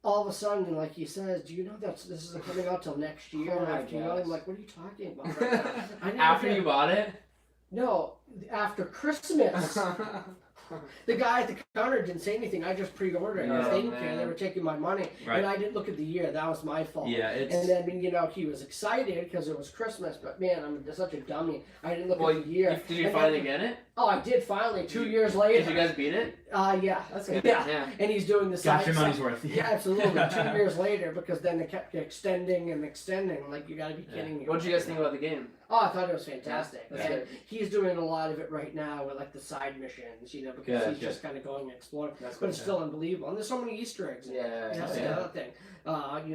all of a sudden, like he says, do you know this isn't coming out till next year? Oh my after I'm like, what are you talking about right now? After you bought it? No, after Christmas. The guy at the counter didn't say anything. I just pre-ordered it. They didn't care. They were taking my money, and I didn't look at the year. That was my fault. Yeah, and then he was excited because it was Christmas. But man, I'm such a dummy. I didn't look at the year. Did you finally get it? Oh, I did finally. 2 years later. Did you guys beat it? Yeah. That's good. Yeah. And he's doing the got your money's worth. Yeah, absolutely. 2 years later, because then they kept extending and extending. Like, you got to be kidding me. What did you guys think about the game? Oh, I thought it was fantastic. That's and good. he's doing a lot of it right now with like the side missions, because he's just kind of going and exploring. But it's still unbelievable. And there's so many Easter eggs. That's the other thing.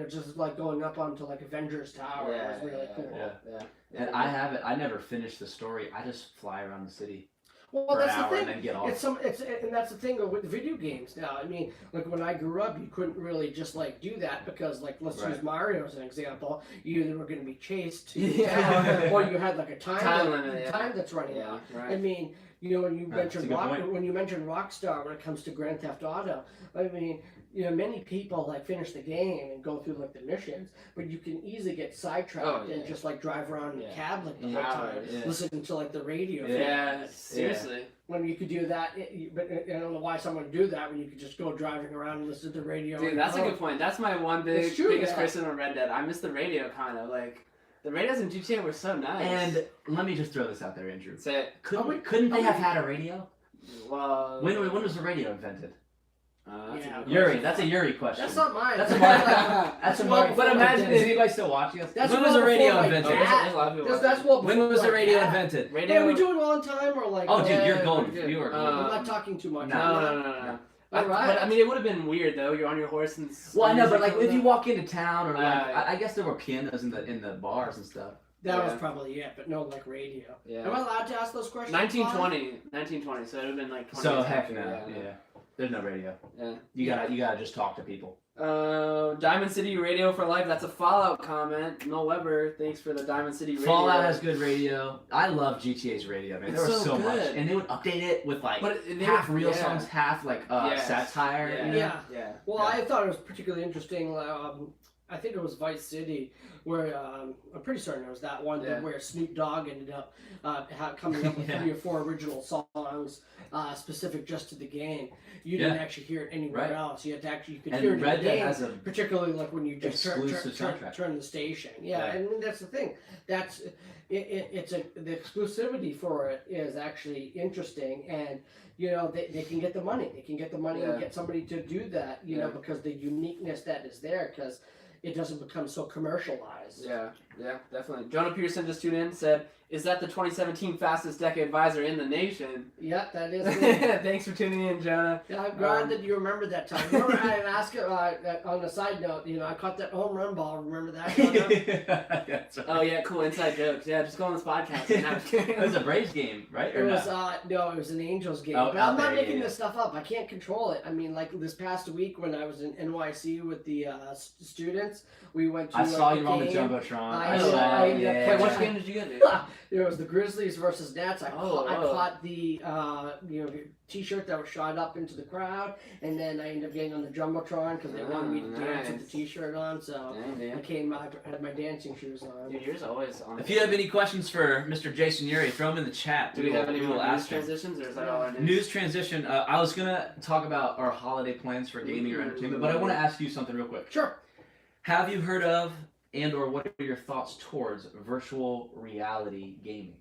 Just like going up onto like Avengers Tower was really cool. Yeah. And I never finished the story. I just fly around the city. Well, for that's an hour the and thing. then get off. And that's the thing with video games now. I mean, like when I grew up, you couldn't really just like do that because, like, let's use Mario as an example. You either were going to be chased, or you had like a time limit, time that's running out. Right. I mean, when you mentioned Rockstar, when it comes to Grand Theft Auto, I mean, many people like finish the game and go through like the missions, but you can easily get sidetracked and just like drive around in a cab like the whole time, listening to like the radio. Yeah, seriously. When you could do that, but I don't know why someone would do that when you could just go driving around and listen to the radio. Dude, that's a good point. That's my one biggest criticism of Red Dead. I miss the radio kind of like. The radios in GTA were so nice. And let me just throw this out there, Andrew. Say it. Couldn't they have had a radio? Well, when was the radio invented? Uhry, that's a Uhry question. That's not mine. That's a Mario. That's a Mario. But imagine, is anybody still watching us? When was the radio invented? When was the radio invented? Hey, we do it all the time, or like? Oh, dude, you're golden. You are golden. I'm not talking too much. No. But I mean, it would have been weird though. You're on your horse and. Well, I know, but like if you walk into town, or like, I guess there were pianos in the bars and stuff. That was probably it, but no, like radio. Yeah. Am I allowed to ask those questions? 1920, so it would have been like 20. So heck no. Yeah. There's no radio. Yeah. You gotta just talk to people. Diamond City Radio for Life. That's a Fallout comment. Noel Weber, thanks for the Diamond City Radio. Fallout has good radio. I love GTA's radio, man. There It's was so so much, good. and they would update it with like But they half would- real yeah. songs, half like Yes. satire. Yeah. You know? Yeah. Yeah. Well, Yeah. I thought it was particularly interesting. I think it was Vice City, where I'm pretty certain it was that one Yeah. where Snoop Dogg ended up coming up with Yeah. 3 or 4 original songs specific just to the game. You didn't actually hear it anywhere Right. else. You had to actually, you could And hear it Red in the Dead game, has a particularly like when you just exclusive soundtrack. turn the station. Yeah, Yeah. and that's the thing. That's the exclusivity for it is actually interesting, and you know they can get the money. They can get the money Yeah. and get somebody to do that. You know, Yeah. because the uniqueness that is there, because it doesn't become so commercialized. Yeah, definitely. Jonah Pearson just tuned in, said, "Is that the 2017 fastest decade advisor in the nation?" Yeah, that is it. Thanks for tuning in, Jonah. Yeah, I'm glad that you remember that time. Remember, I asked it on a side note. You know, I caught that home run ball. Remember that? Jonah? That's right. Oh yeah, cool inside jokes. Yeah, just go on this podcast. And have- It was a Braves game, right? It Or was not? no, it was an Angels game. Oh, But out I'm not there, making yeah. this stuff up. I can't control it. I mean, like this past week when I was in NYC with the students, we went to. I saw a you on the game. jumbotron. I I know, saw. I- Yeah. Wait, which game did you get to? It was the Grizzlies versus Nets. I Oh, I oh. caught the the T-shirt that was shot up into the crowd, and then I ended up getting on the jumbotron because they wanted me to dance with nice. the T-shirt on. So Dang, I man. came out, had my dancing shoes on. Dude, yours always on. If you have any questions for Mr. Jason Uhry, throw them in the chat. Do we have any will more news ask him. transitions, or is that all our news? News transition. I was gonna talk about our holiday plans for gaming or entertainment, but I want to ask you something real quick. Sure. Have you heard of and/or what are your thoughts towards virtual reality gaming?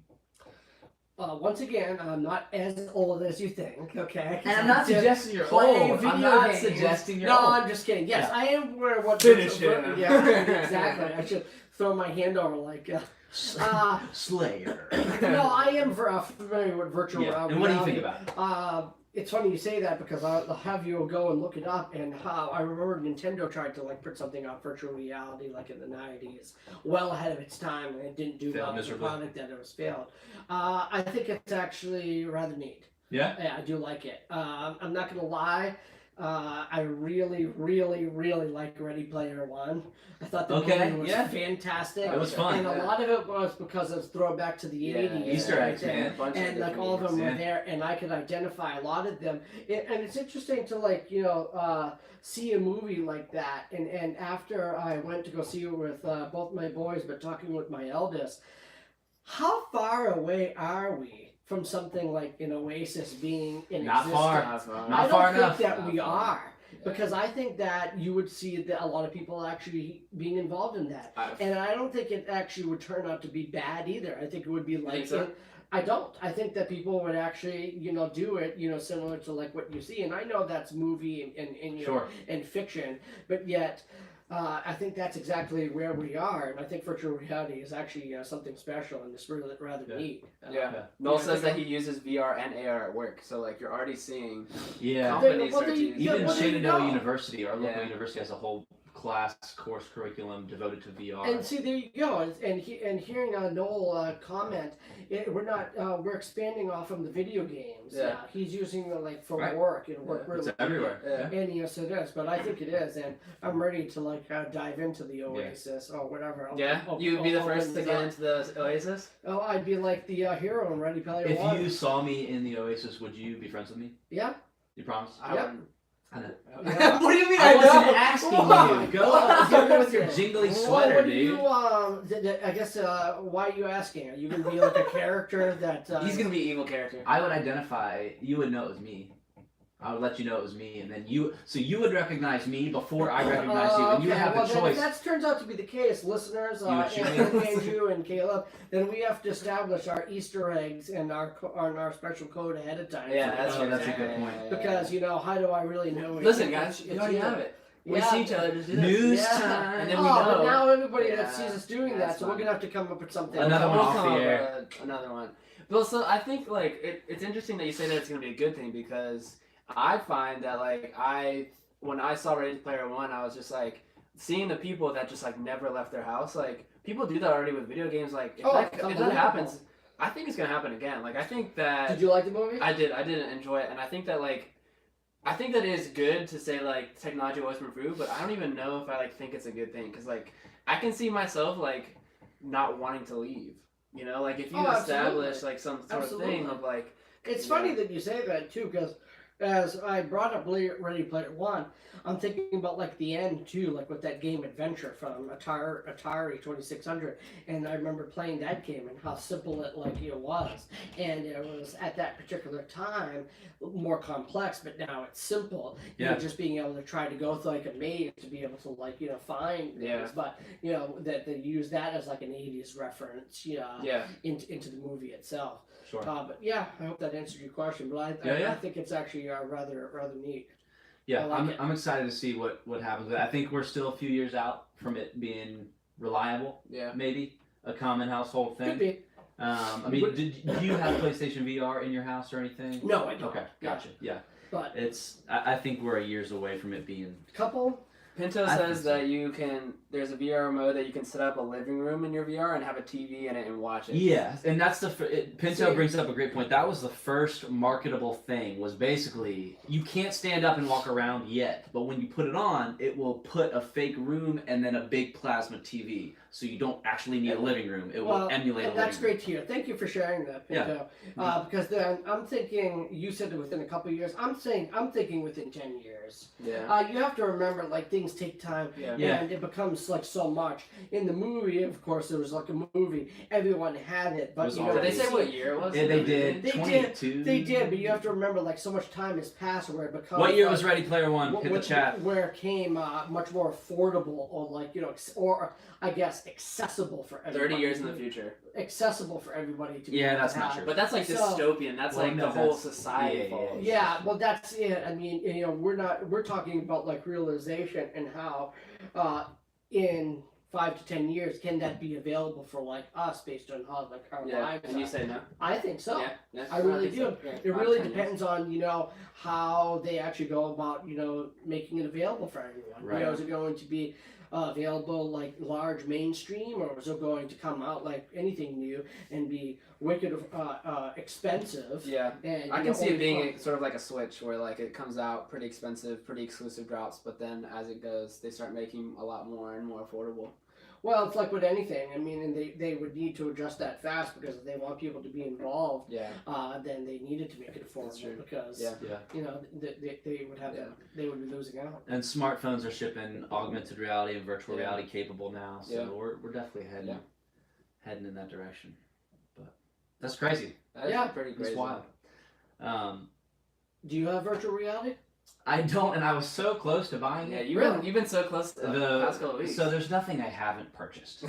Once again, I'm not as old as you think, okay? 'Cause And I'm not just suggesting you're playing old. I'm video not games. suggesting you're No, old. I'm just kidding. Yes, Yeah. I am aware of what Finish virtual- him. Yeah, exactly. I should throw my hand over like. Slayer. No, I am familiar with virtual Yeah. reality. And what do you think about it? It's funny you say that because I'll have you go and look it up. And how I remember Nintendo tried to like put something out virtual reality like in the '90s, well ahead of its time, and it didn't do Failed well. The miserably. product that it was failed. I think it's actually rather neat. Yeah. Yeah, I do like it. I'm not gonna lie. I really, really, really like Ready Player One. I thought the Okay, movie was yeah. fantastic. It was fun. And a Yeah. lot of it was because it was throwback to the Yeah, 80s. Easter and eggs, everything. man. Bunch And like different all of them yeah. were there, and I could identify a lot of them. And it's interesting to like see a movie like that. And after I went to go see it with both my boys, but talking with my eldest, how far away are we from something like an Oasis being in Not existence? far. Not Not I far don't enough. think that we Not far. are. Because I think that you would see that a lot of people actually being involved in that. I've- And I don't think it actually would turn out to be bad either. I think it would be like think so? I don't. I think that people would actually, do it, similar to like what you see. And I know that's movie and Sure. and fiction, but yet I think that's exactly where we are. And I think virtual reality is actually something special and it's really rather Yeah. neat. Yeah. Yeah. Noel Yeah, I says think that he uses VR and AR at work, so like you're already seeing Yeah. companies well, start to use Yeah, Even well, there you Shenandoah go. University, our local Yeah. university, has a whole course curriculum devoted to VR. And see, there you go. And hearing Noel comment, we're expanding off from the video games. Yeah. He's using it like for Right. work and work it's really. everywhere. Yeah. And yes, it is. But I think it is, and I'm ready to like dive into the Oasis or whatever. Yeah, you would be the first to get into the Oasis. Oh, I'd be like the hero in Ready Player If One. you saw me in the Oasis, would you be friends with me? Yeah. You promise? I Yep. wouldn't. I know. Yeah. What do you mean? I wasn't know? asking Why? you. Go with your jingly Well, sweater, what do dude. you, I guess, why are you asking? Are you going to be like a character that... He's gonna be an evil character. I would identify. You would know it was me. I would let you know it was me, and then you would recognize me before I recognize you, and you would have well, the then choice. if that turns out to be the case, listeners, You would shoot and me. Andrew and Caleb, then we have to establish our Easter eggs and our special code ahead of time. Yeah, that's, Oh, true. that's a good point. Because, how do I really know it? Listen, guys, It's you already you. have it. We Yeah. see each other, just do this. News Yeah. time. And then we But know. now everybody Yeah, that sees us doing that, that's so we're fine. going to have to come up with something. Another one We'll off come the up air. with another one. But so I think like it's interesting that you say that it's gonna be a good thing because I find that like when I saw Ready Player One, I was just like seeing the people that just like never left their house. Like people do that already with video games. Like if, Oh, that, it's if that unbelievable. happens, I think it's gonna happen again. Like I think that Did you like the movie? I didn't enjoy it, and I think that like I think that it is good to say like technology always improved, but I don't even know if I like think it's a good thing because like I can see myself like not wanting to leave. You know, like if you establish like some sort of thing of like. It's funny that you say that too, because as I brought up Ready Player One, I'm thinking about like the end too, like with that game Adventure from Atari 2600, and I remember playing that game and how simple it was, and it was at that particular time more complex, but now it's simple. You know, just being able to try to go through like a maze to be able to find things, but that they use that as like an 80s reference, into the movie itself. Sure. But yeah, I hope that answered your question. But I think it's actually rather neat. Yeah, I'm excited to see what happens. I think we're still a few years out from it being reliable. Yeah. Maybe a common household thing. Could be. I mean, do you have PlayStation VR in your house or anything? No, I don't. Okay, gotcha. Yeah. But I think we're years away from it being. Couple. Pinto says that there's a VR mode that you can set up a living room in your VR and have a TV in it and watch it. Yeah, and that's Pinto brings up a great point. That was the first marketable thing, was basically, you can't stand up and walk around yet, but when you put it on, it will put a fake room and then a big plasma TV. So you don't actually need a living room. It will emulate a living room. That's great to hear. Thank you for sharing that, Pinto. Yeah. Because then I'm thinking, you said that within a couple of years. I'm thinking within 10 years. Yeah. You have to remember, like, things take time. Yeah. And it becomes like so much. In the movie, of course, it was like a movie. Everyone had it, but did they say what year it was? Yeah, they did. 22. They did, but you have to remember, like, so much time has passed where it becomes. What year was Ready Player One? Hit the chat. Where it came much more affordable, or like or I guess accessible for everybody. 30 years in the future. Accessible for everybody to be Yeah, able that's to not have. true. But that's like dystopian. That's like the whole society. Yeah, well, that's it. I mean, we're talking about like realization and how in 5 to 10 years can that be available for like us based on how like our lives and you say no? I think so. Yeah, I really do. So. Yeah, it really depends on how they actually go about making it available for everyone. Right. Is it going to be available like large mainstream, or is it going to come out like anything new and be wicked expensive? Yeah, and I can see it being sort of like a Switch where like it comes out pretty expensive, pretty exclusive drops, but then as it goes, they start making a lot more and more affordable. Well, it's like with anything. I mean, and they would need to adjust that fast because if they want people to be involved, then they needed to make it affordable because they would have they would be losing out. And smartphones are shipping augmented reality and virtual reality capable now, so we're definitely heading in that direction. But that's crazy. That is pretty crazy. It's wild. Do you have virtual reality? I don't, and I was so close to buying it. You've been so close to the past couple of weeks. So there's nothing I haven't purchased in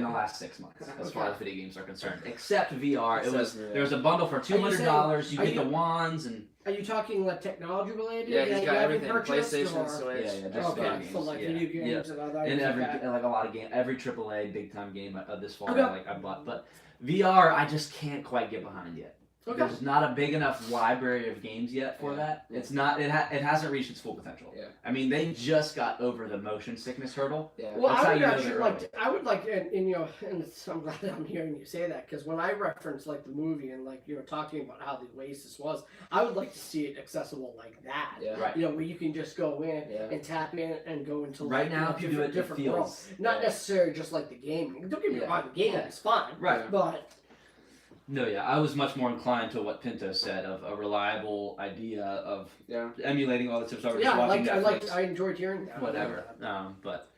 the last 6 months as far as video games are concerned, except VR. There was a bundle for $200. You get the wands and. Are you talking like technology related? Yeah, he's got everything. PlayStation, Switch. Yeah, just video games. So like video games and other. And like a lot of every AAA big time game this fall I bought, but VR I just can't quite get behind yet. Okay. There's not a big enough library of games yet for that. It's not. It hasn't reached its full potential. Yeah. I mean, they just got over the motion sickness hurdle. Yeah. Well, I would like, and I'm glad that I'm hearing you say that because when I reference like the movie and like talking about how the Oasis was, I would like to see it accessible like that. Yeah. Right. Where you can just go in and tap in and go into right now different worlds. Not necessarily just like the gaming. Don't get me wrong, the gaming is fun. Right. But. No, I was much more inclined to what Pinto said of a reliable idea of emulating all the tips. Yeah, I enjoyed hearing that. Whatever. But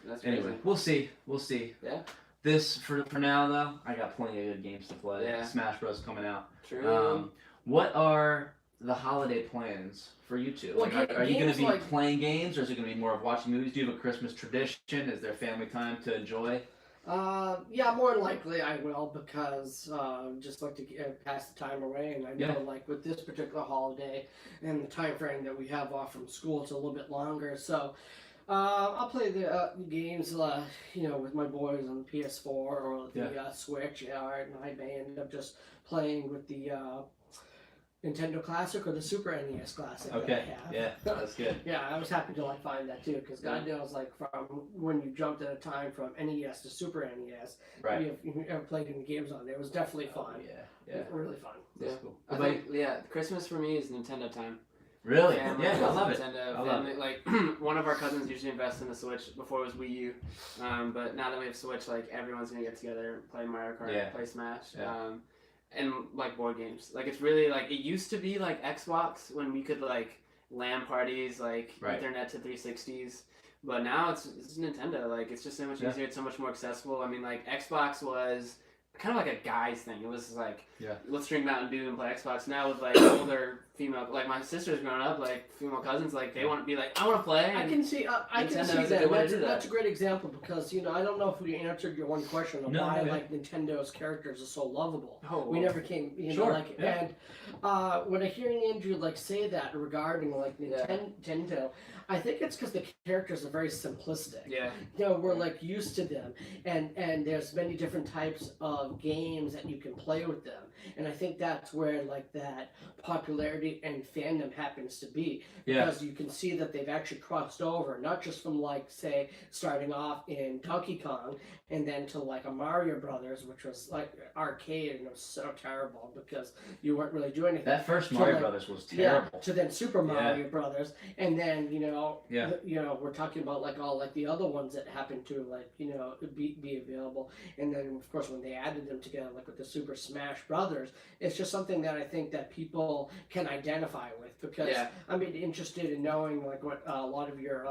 that's anyway, we'll see. Yeah. This for now though, I got plenty of good games to play. Yeah. Smash Bros coming out. True. What are the holiday plans for you two? Well, are you going to be playing games, or is it going to be more of watching movies? Do you have a Christmas tradition? Is there family time to enjoy? Yeah, more likely I will because just like to pass the time away, and I know like with this particular holiday and the time frame that we have off from school, it's a little bit longer. So I'll play the games, with my boys on the PS4 or the Switch, and I may end up just playing with the Nintendo Classic or the Super NES Classic. Okay. That I have. Yeah, that's good. Yeah, I was happy to find that too because God knows from when you jumped at a time from NES to Super NES, right? You ever played any games on there? It was definitely fun. Yeah, really fun. That's cool. I think Christmas for me is Nintendo time. Really? family Yeah, I was love it. Nintendo. I love Family, like one of our cousins usually invests in the Switch. Before it was Wii U, but now that we have Switch, like everyone's gonna get together, play Mario Kart, Yeah. play Smash, Yeah. and like board games. Like it's really like it used to be like Xbox when we could like LAN parties, like Right. Ethernet to 360s. But now it's Nintendo. Like it's just so much Yeah. easier. It's so much more accessible. I mean, like Xbox was kind of like a guy's thing. It was like, Yeah. let's drink Mountain Dew and play Xbox. Now with like older female, like my sister's growing up, like female cousins, like they want to be like, I want to play. I And can see. I can Nintendo see is a that. good way to do that. That's a great example because I don't know if we answered your one question of No, why yeah. like Nintendo's characters are so lovable. oh, We never came, Sure, like, yeah. and when I hear Andrew like say that regarding like Yeah. Nintendo, I think it's because the characters are very simplistic. yeah, We're like used to them, and there's many different types of games that you can play with them, and I think that's where like that popularity and fandom happens to be Yeah. because you can see that they've actually crossed over, not just from like say starting off in Donkey Kong and then to like a Mario Brothers, which was like arcade and it was so terrible because you weren't really doing anything. That first So, Mario like, Brothers was Yeah, terrible. to then Super Mario Brothers, and then Yeah. we're talking about like all like the other ones that happened to like be available, and then of course when they added them together like with the Super Smash Brothers, it's just something that I think that people can identify with because Yeah. I'm interested in knowing like what a lot of your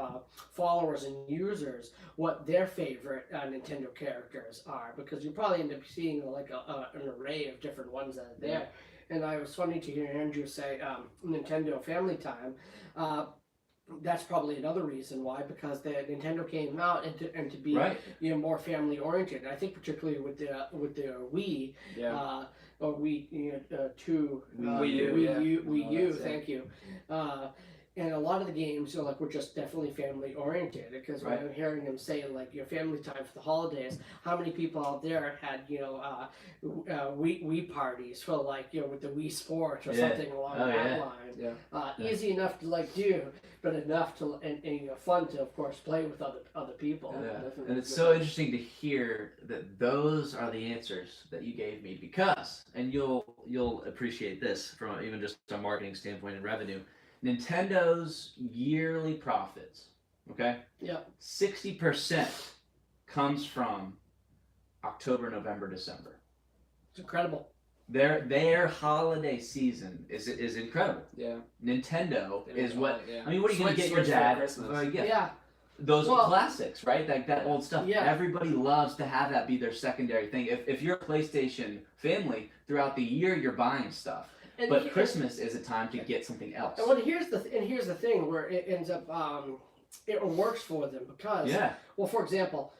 followers and users what their favorite Nintendo characters are because you probably end up seeing like an array of different ones that are there. And I was funny to hear Andrew say Nintendo Family Time. That's probably another reason why, because the Nintendo came out and to be Right. more family oriented. I think particularly with the Wii, yeah. or Wii two, Wii U, Wii yeah. U, Wii Oh, U. that's it. Thank you. And a lot of the games, like, were just definitely family oriented. Because when Right. I'm hearing them say, like, your family time for the holidays, how many people out there had, Wii parties for, like, with the Wii Sports or Yeah. something along Oh, that yeah. line? Yeah. Yeah. Easy enough to, like, do, but enough to, and fun to, of course, play with other people. Yeah. Yeah. definitely. And it's so interesting to hear that those are the answers that you gave me because, and you'll appreciate this from even just a marketing standpoint and revenue, Nintendo's yearly profits, okay? Yep. 60% comes from October, November, December. It's incredible. Their holiday season is incredible. Yeah. Nintendo They is make what all- yeah. I mean. What are you gonna Switch- get your Switch for dad? Christmas. Yeah. Those Well- classics, right? Like that old stuff. Yeah. Everybody loves to have that be their secondary thing. If you're a PlayStation family, throughout the year you're buying stuff. And But he- Christmas is a time to get something else. And here's the thing where it ends up it works for them because Yeah. well, for example,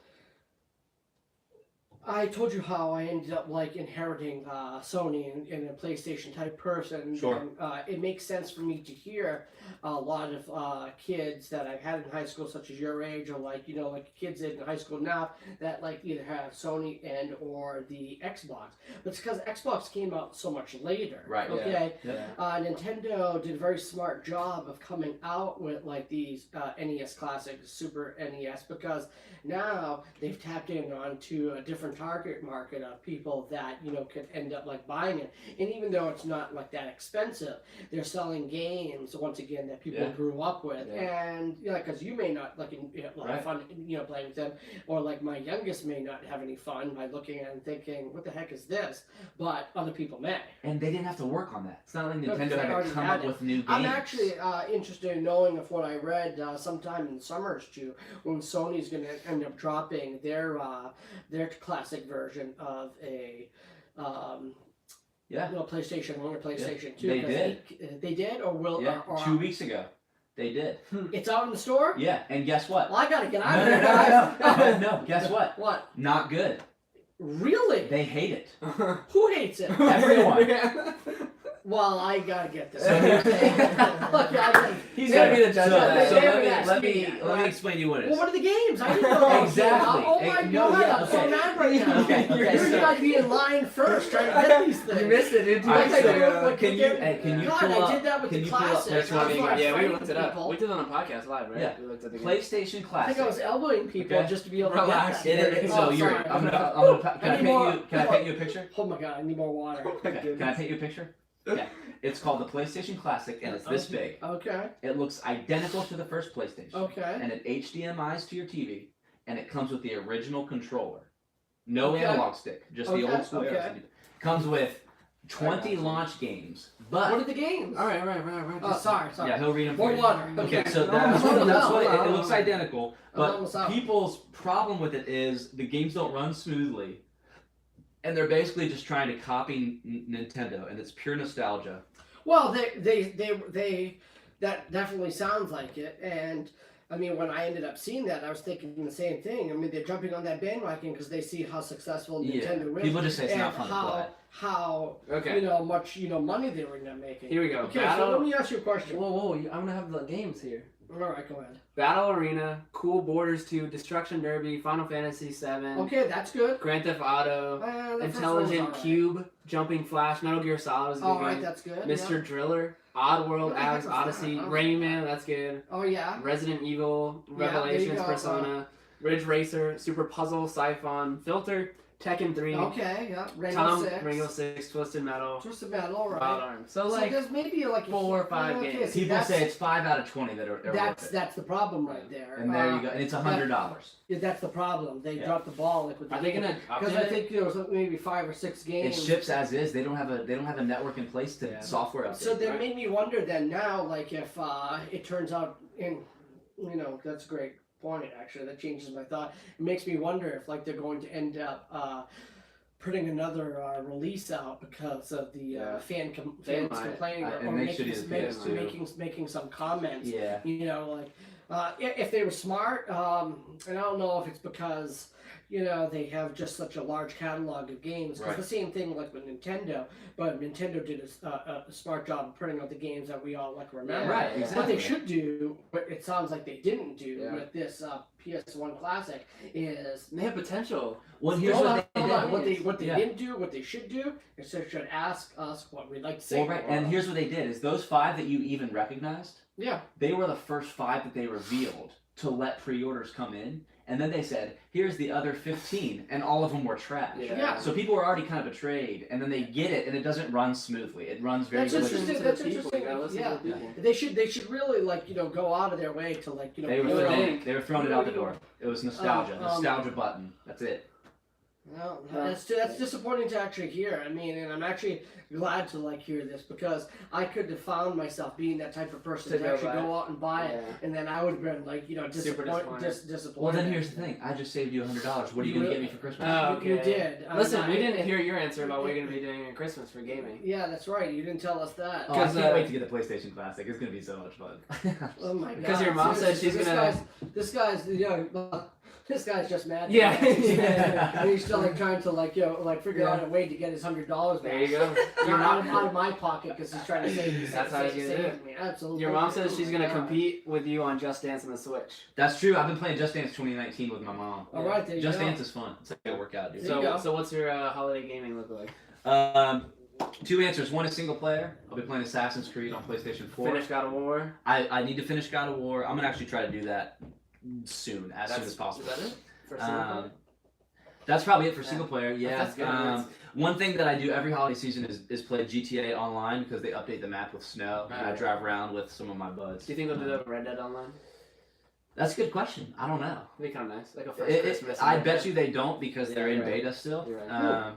I told you how I ended up like inheriting Sony and a PlayStation type person. Sure. And, it makes sense for me to hear a lot of kids that I've had in high school, such as your age, or like like kids in high school now that like either have Sony and or the Xbox. But it's because Xbox came out so much later. Right. Okay. Yeah. Nintendo did a very smart job of coming out with like these NES Classic, Super NES, because now they've tapped in onto a different target market of people that could end up like buying it. And even though it's not like that expensive, they're selling games once again that people Yeah. grew up with, Yeah. and because you may not like Right. fun playing with them, or like my youngest may not have any fun by looking at it and thinking, what the heck is this? But other people may. And they didn't have to work on that. It's not like No, 'cause Nintendo they had to already come had up it. with new games. I'm actually interested in knowing if what I read sometime in summers too, when Sony's going to end up dropping their classic version of a Yeah. PlayStation 1 or PlayStation 2. They 'cause did. They did, or will? Yeah. Or, 2 weeks ago, they did. it's out in the store. Yeah. And guess what? Well, I gotta get No, out of no, here, no, guys. no, no. Guess what? What? Not good. Really? They hate it. Who hates it? Everyone. Well, I gotta get this. So here's the thing. Look, He's gonna be the judge So, of that. so They let me haven't let me asked me let me yet. explain to you what it Well, is. what are the games? I didn't know that. Exactly. Oh my No, god, yeah, I'm so okay. mad right now. Okay, okay, You so- gotta be in line first trying to get these things. You missed it, didn't you? Alright, Like, so like, can you God, pull I up? did that with Can the you pull up? classic. That's what I mean. Like Yeah, we fighting looked it up. people. We did it on a podcast live, right? Yeah. We looked at the game. PlayStation I Classic. think I was elbowing people Okay. just to be able to Relax. get that. It, Oh, so you're. sorry. I'm gonna. Can I I need paint more. you? Can I paint you a picture? Oh my god, I need more water. Okay. Can I paint you a picture? Okay. It's called the PlayStation Classic, and it's this big. Okay. It looks identical to the first PlayStation. Okay. And it HDMI's to your TV, and it comes with the original controller. No Okay. analog stick, just the old school. Okay. Comes with 20 launch games, but What are the games? All right. Oh, sorry. yeah, he'll read them More for you. water. Okay, so No, that's no, that's no, what no, it no. looks identical, almost but out. people's problem with it is the games don't run smoothly, and they're basically just trying to copy Nintendo, and it's pure nostalgia. Well, they that definitely sounds like it, and I mean, when I ended up seeing that, I was thinking the same thing. I mean, they're jumping on that bandwagon because they see how successful Nintendo is. People just say it's and not fun to play. how Okay. much money they were making. Here we go. Okay, Battle. so let me ask you a question. Whoa! I'm gonna have the games here. All right, go ahead. Battle Arena, Cool Borders 2, Destruction Derby, Final Fantasy 7, Okay, that's good. Grand Theft Auto, The first one was Intelligent all right. Cube, Jumping Flash, Metal Gear Solid is a good All right, game. that's good. Mr. Driller, Oddworld, What the heck Alex was that? Odyssey, I don't Rayman, that's good. Yeah. Oh yeah. Resident Evil, Yeah, there you Revelations, go. Persona, Ridge Racer, Super Puzzle, Siphon, Filter, Tekken 3, Okay, yeah. Rainbow Tom, Six. Rainbow Six, Twisted Metal, Twisted Metal, all Wild right. Arms. So So like, there's maybe like 4 or 5 okay, games. see, People that's- say it's 5 out of 20 that are worth it. that's the problem right there. And there you go, and it's $100. Yeah, that's the problem. They Yeah. dropped the ball. Like with are they gonna Because update I it? think there was maybe 5 or 6 It games. ships as is. They don't have a network in place to Yeah. software update. So that Right. made me wonder then now, like if it turns out that's a great point actually. That changes my thought. It makes me wonder if like they're going to end up putting another release out because of the Yeah. fans They might. complaining And or they making, should do the PS2. making some comments. Yeah. Like if they were smart, and I don't know if it's because they have just such a large catalog of games. Because Right. the same thing like with Nintendo, but Nintendo did a smart job of putting out the games that we all like remember. Right, What exactly. they should do, but it sounds like they didn't do Yeah. with this PS1 Classic, is They have potential. Well, here's hold what on, they hold did. on. What they Yeah. didn't do, what they should do, is they should ask us what we'd like to say. Well, right, and here's what they did: is those 5 that you even recognized, yeah. they were the first 5 that they revealed to let pre-orders come in, and then they said, "Here's the other 15," and all of them were trash. Yeah. So people were already kind of betrayed, and then they get it, and it doesn't run smoothly. It runs very That's glitchy. interesting. Listen to That's the people. interesting. You gotta listen Yeah. to the people. They should really go out of their way to They were You would throwing, think. they were throwing it out the door. It was nostalgia, Um, nostalgia button. That's it. No, Yeah. that's disappointing to actually hear. I mean, and I'm actually glad to hear this because I could have found myself being that type of person To to go actually buy go out and buy it, Yeah. and then I would have been Super disappointed. disappointed. Well, then here's the thing: I just saved you $100. What are you gonna get me for Christmas? Oh, You okay. did. Listen, we didn't and- hear your answer about what you're gonna be doing at Christmas for gaming. Yeah, that's right. You didn't tell us that. Oh, I 'Cause, can't wait to get the PlayStation Classic. It's gonna be so much fun. Oh my god! Because your mom said she's this gonna- This guy's this guy's just mad. Yeah. And he's still trying to figure Yeah. out a way to get his $100 back. There you go. Your mom out of my pocket because he's trying to save. That's how he's gonna do it. me. Absolutely. Your mom says she's gonna Oh my God. compete with you on Just Dance on the Switch. That's true. I've been playing Just Dance 2019 with my mom. All right, there you Just go. Dance is fun. It's like a workout, dude. There you go. So what's your holiday gaming look like? 2 answers. One is single player. I'll be playing Assassin's Creed on PlayStation 4. Finish God of War. I need to finish God of War. I'm gonna actually try to do that soon, as soon as Is possible. that it? For single player? That's probably it for Yeah. single player. Yeah. That's good. One thing that I do every holiday season is play GTA Online because they update the map with snow, and I Alright. drive around with some of my buds. Do you think they'll do that with Red Dead Online? That's a good question. I don't know. It'd be kind of nice, like a first Christmas. I bet you they don't because they're in you're right. beta still. You're right.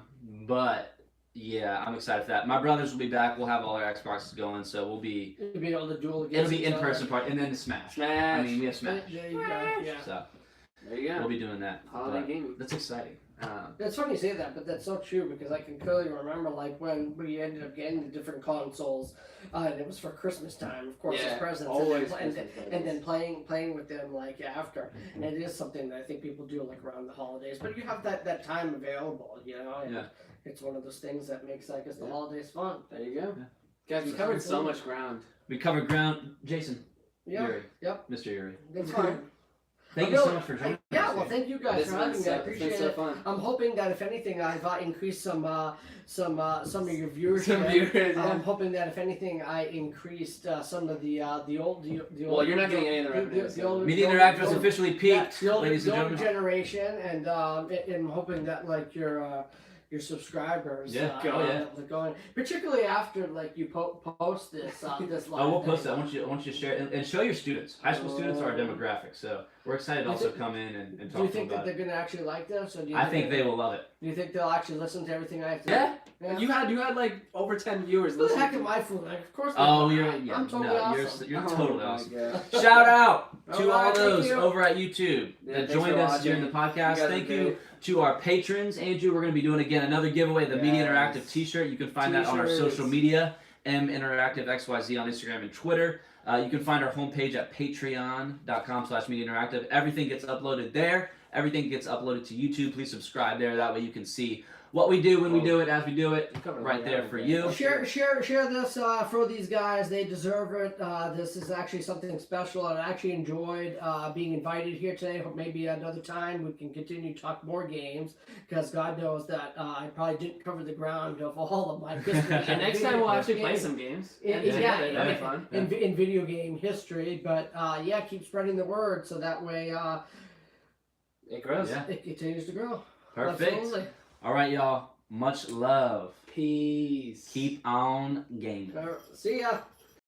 But yeah, I'm excited for that. My brothers will be back. We'll have all our Xboxes going, so we'll be. You'll be able to duel against It'll be each in other. person part, and then the Smash. Smash. I mean, we have Smash, There you go. Yeah. so There you go. we'll be doing that. Holiday But gaming. that's exciting. It's funny you say that, but that's so true because I can clearly remember when we ended up getting the different consoles, and it was for Christmas time, of course, as presents, always and then Christmas playing with them after. And it is something that I think people do around the holidays, but you have that time available, and Yeah. it's one of those things that makes the Yeah. holidays fun. There you go. Yeah. Guys, we covered so much ground. We covered ground. Jason. Yeah, Yuri. yep. Mr. Yuri. That's fine. Thank you so much for joining. Yeah, us, well, dude. thank you guys This for has having been me. I so, it's appreciate been so it. fun. I'm hoping that if anything, I've increased some of your viewership. Some viewers, yeah. I'm hoping that if anything, I increased some of the old. Well, you're not getting any of the revenue, so- older- Media the older- Interactive has the older- officially yeah, peaked, the older, ladies the and older gentlemen. generation, and I'm hoping that your subscribers. Yeah. Oh, yeah. Going, particularly after like you post this this live. Oh, we'll post thing. it. I want you to share it and show your students. High school students are our demographic, so we're excited to You also think- come in and Do talk you to them think that about they're it. going to actually like this, or do you I think they will love it. Do you think they'll actually listen to everything I have to? Yeah. Yeah. You had like over 10 viewers Who the listening. heck am I fooling? Like, of course. They Oh, will. you're I'm totally awesome. you're Oh totally my awesome. God. Shout out to All all right, thank those you. over at YouTube Yeah, that thanks joined for us during the watching. podcast. You guys Thank are you to our patrons. Andrew, we're going to be doing again another giveaway, the Media Yes. Interactive T-shirt. You can find that on our T-shirts. social media, M Interactive XYZ on Instagram and Twitter. You can find our homepage at patreon.com/Media Interactive. Everything gets uploaded there. Everything gets uploaded to YouTube. Please subscribe there. That way you can see what we do when we do it, as we do it, right there for you. Share this for these guys. They deserve it. This is actually something special, and I actually enjoyed being invited here today. Hope maybe another time we can continue to talk more games, because God knows that I probably didn't cover the ground of all of my history. And next time we'll actually play some games. Yeah, That'd be fun. in video game history. But yeah, keep spreading the word so that way It grows. Yeah. it continues to grow. Perfect. Absolutely. All right, y'all. Much love. Peace. Keep on gaming. See ya.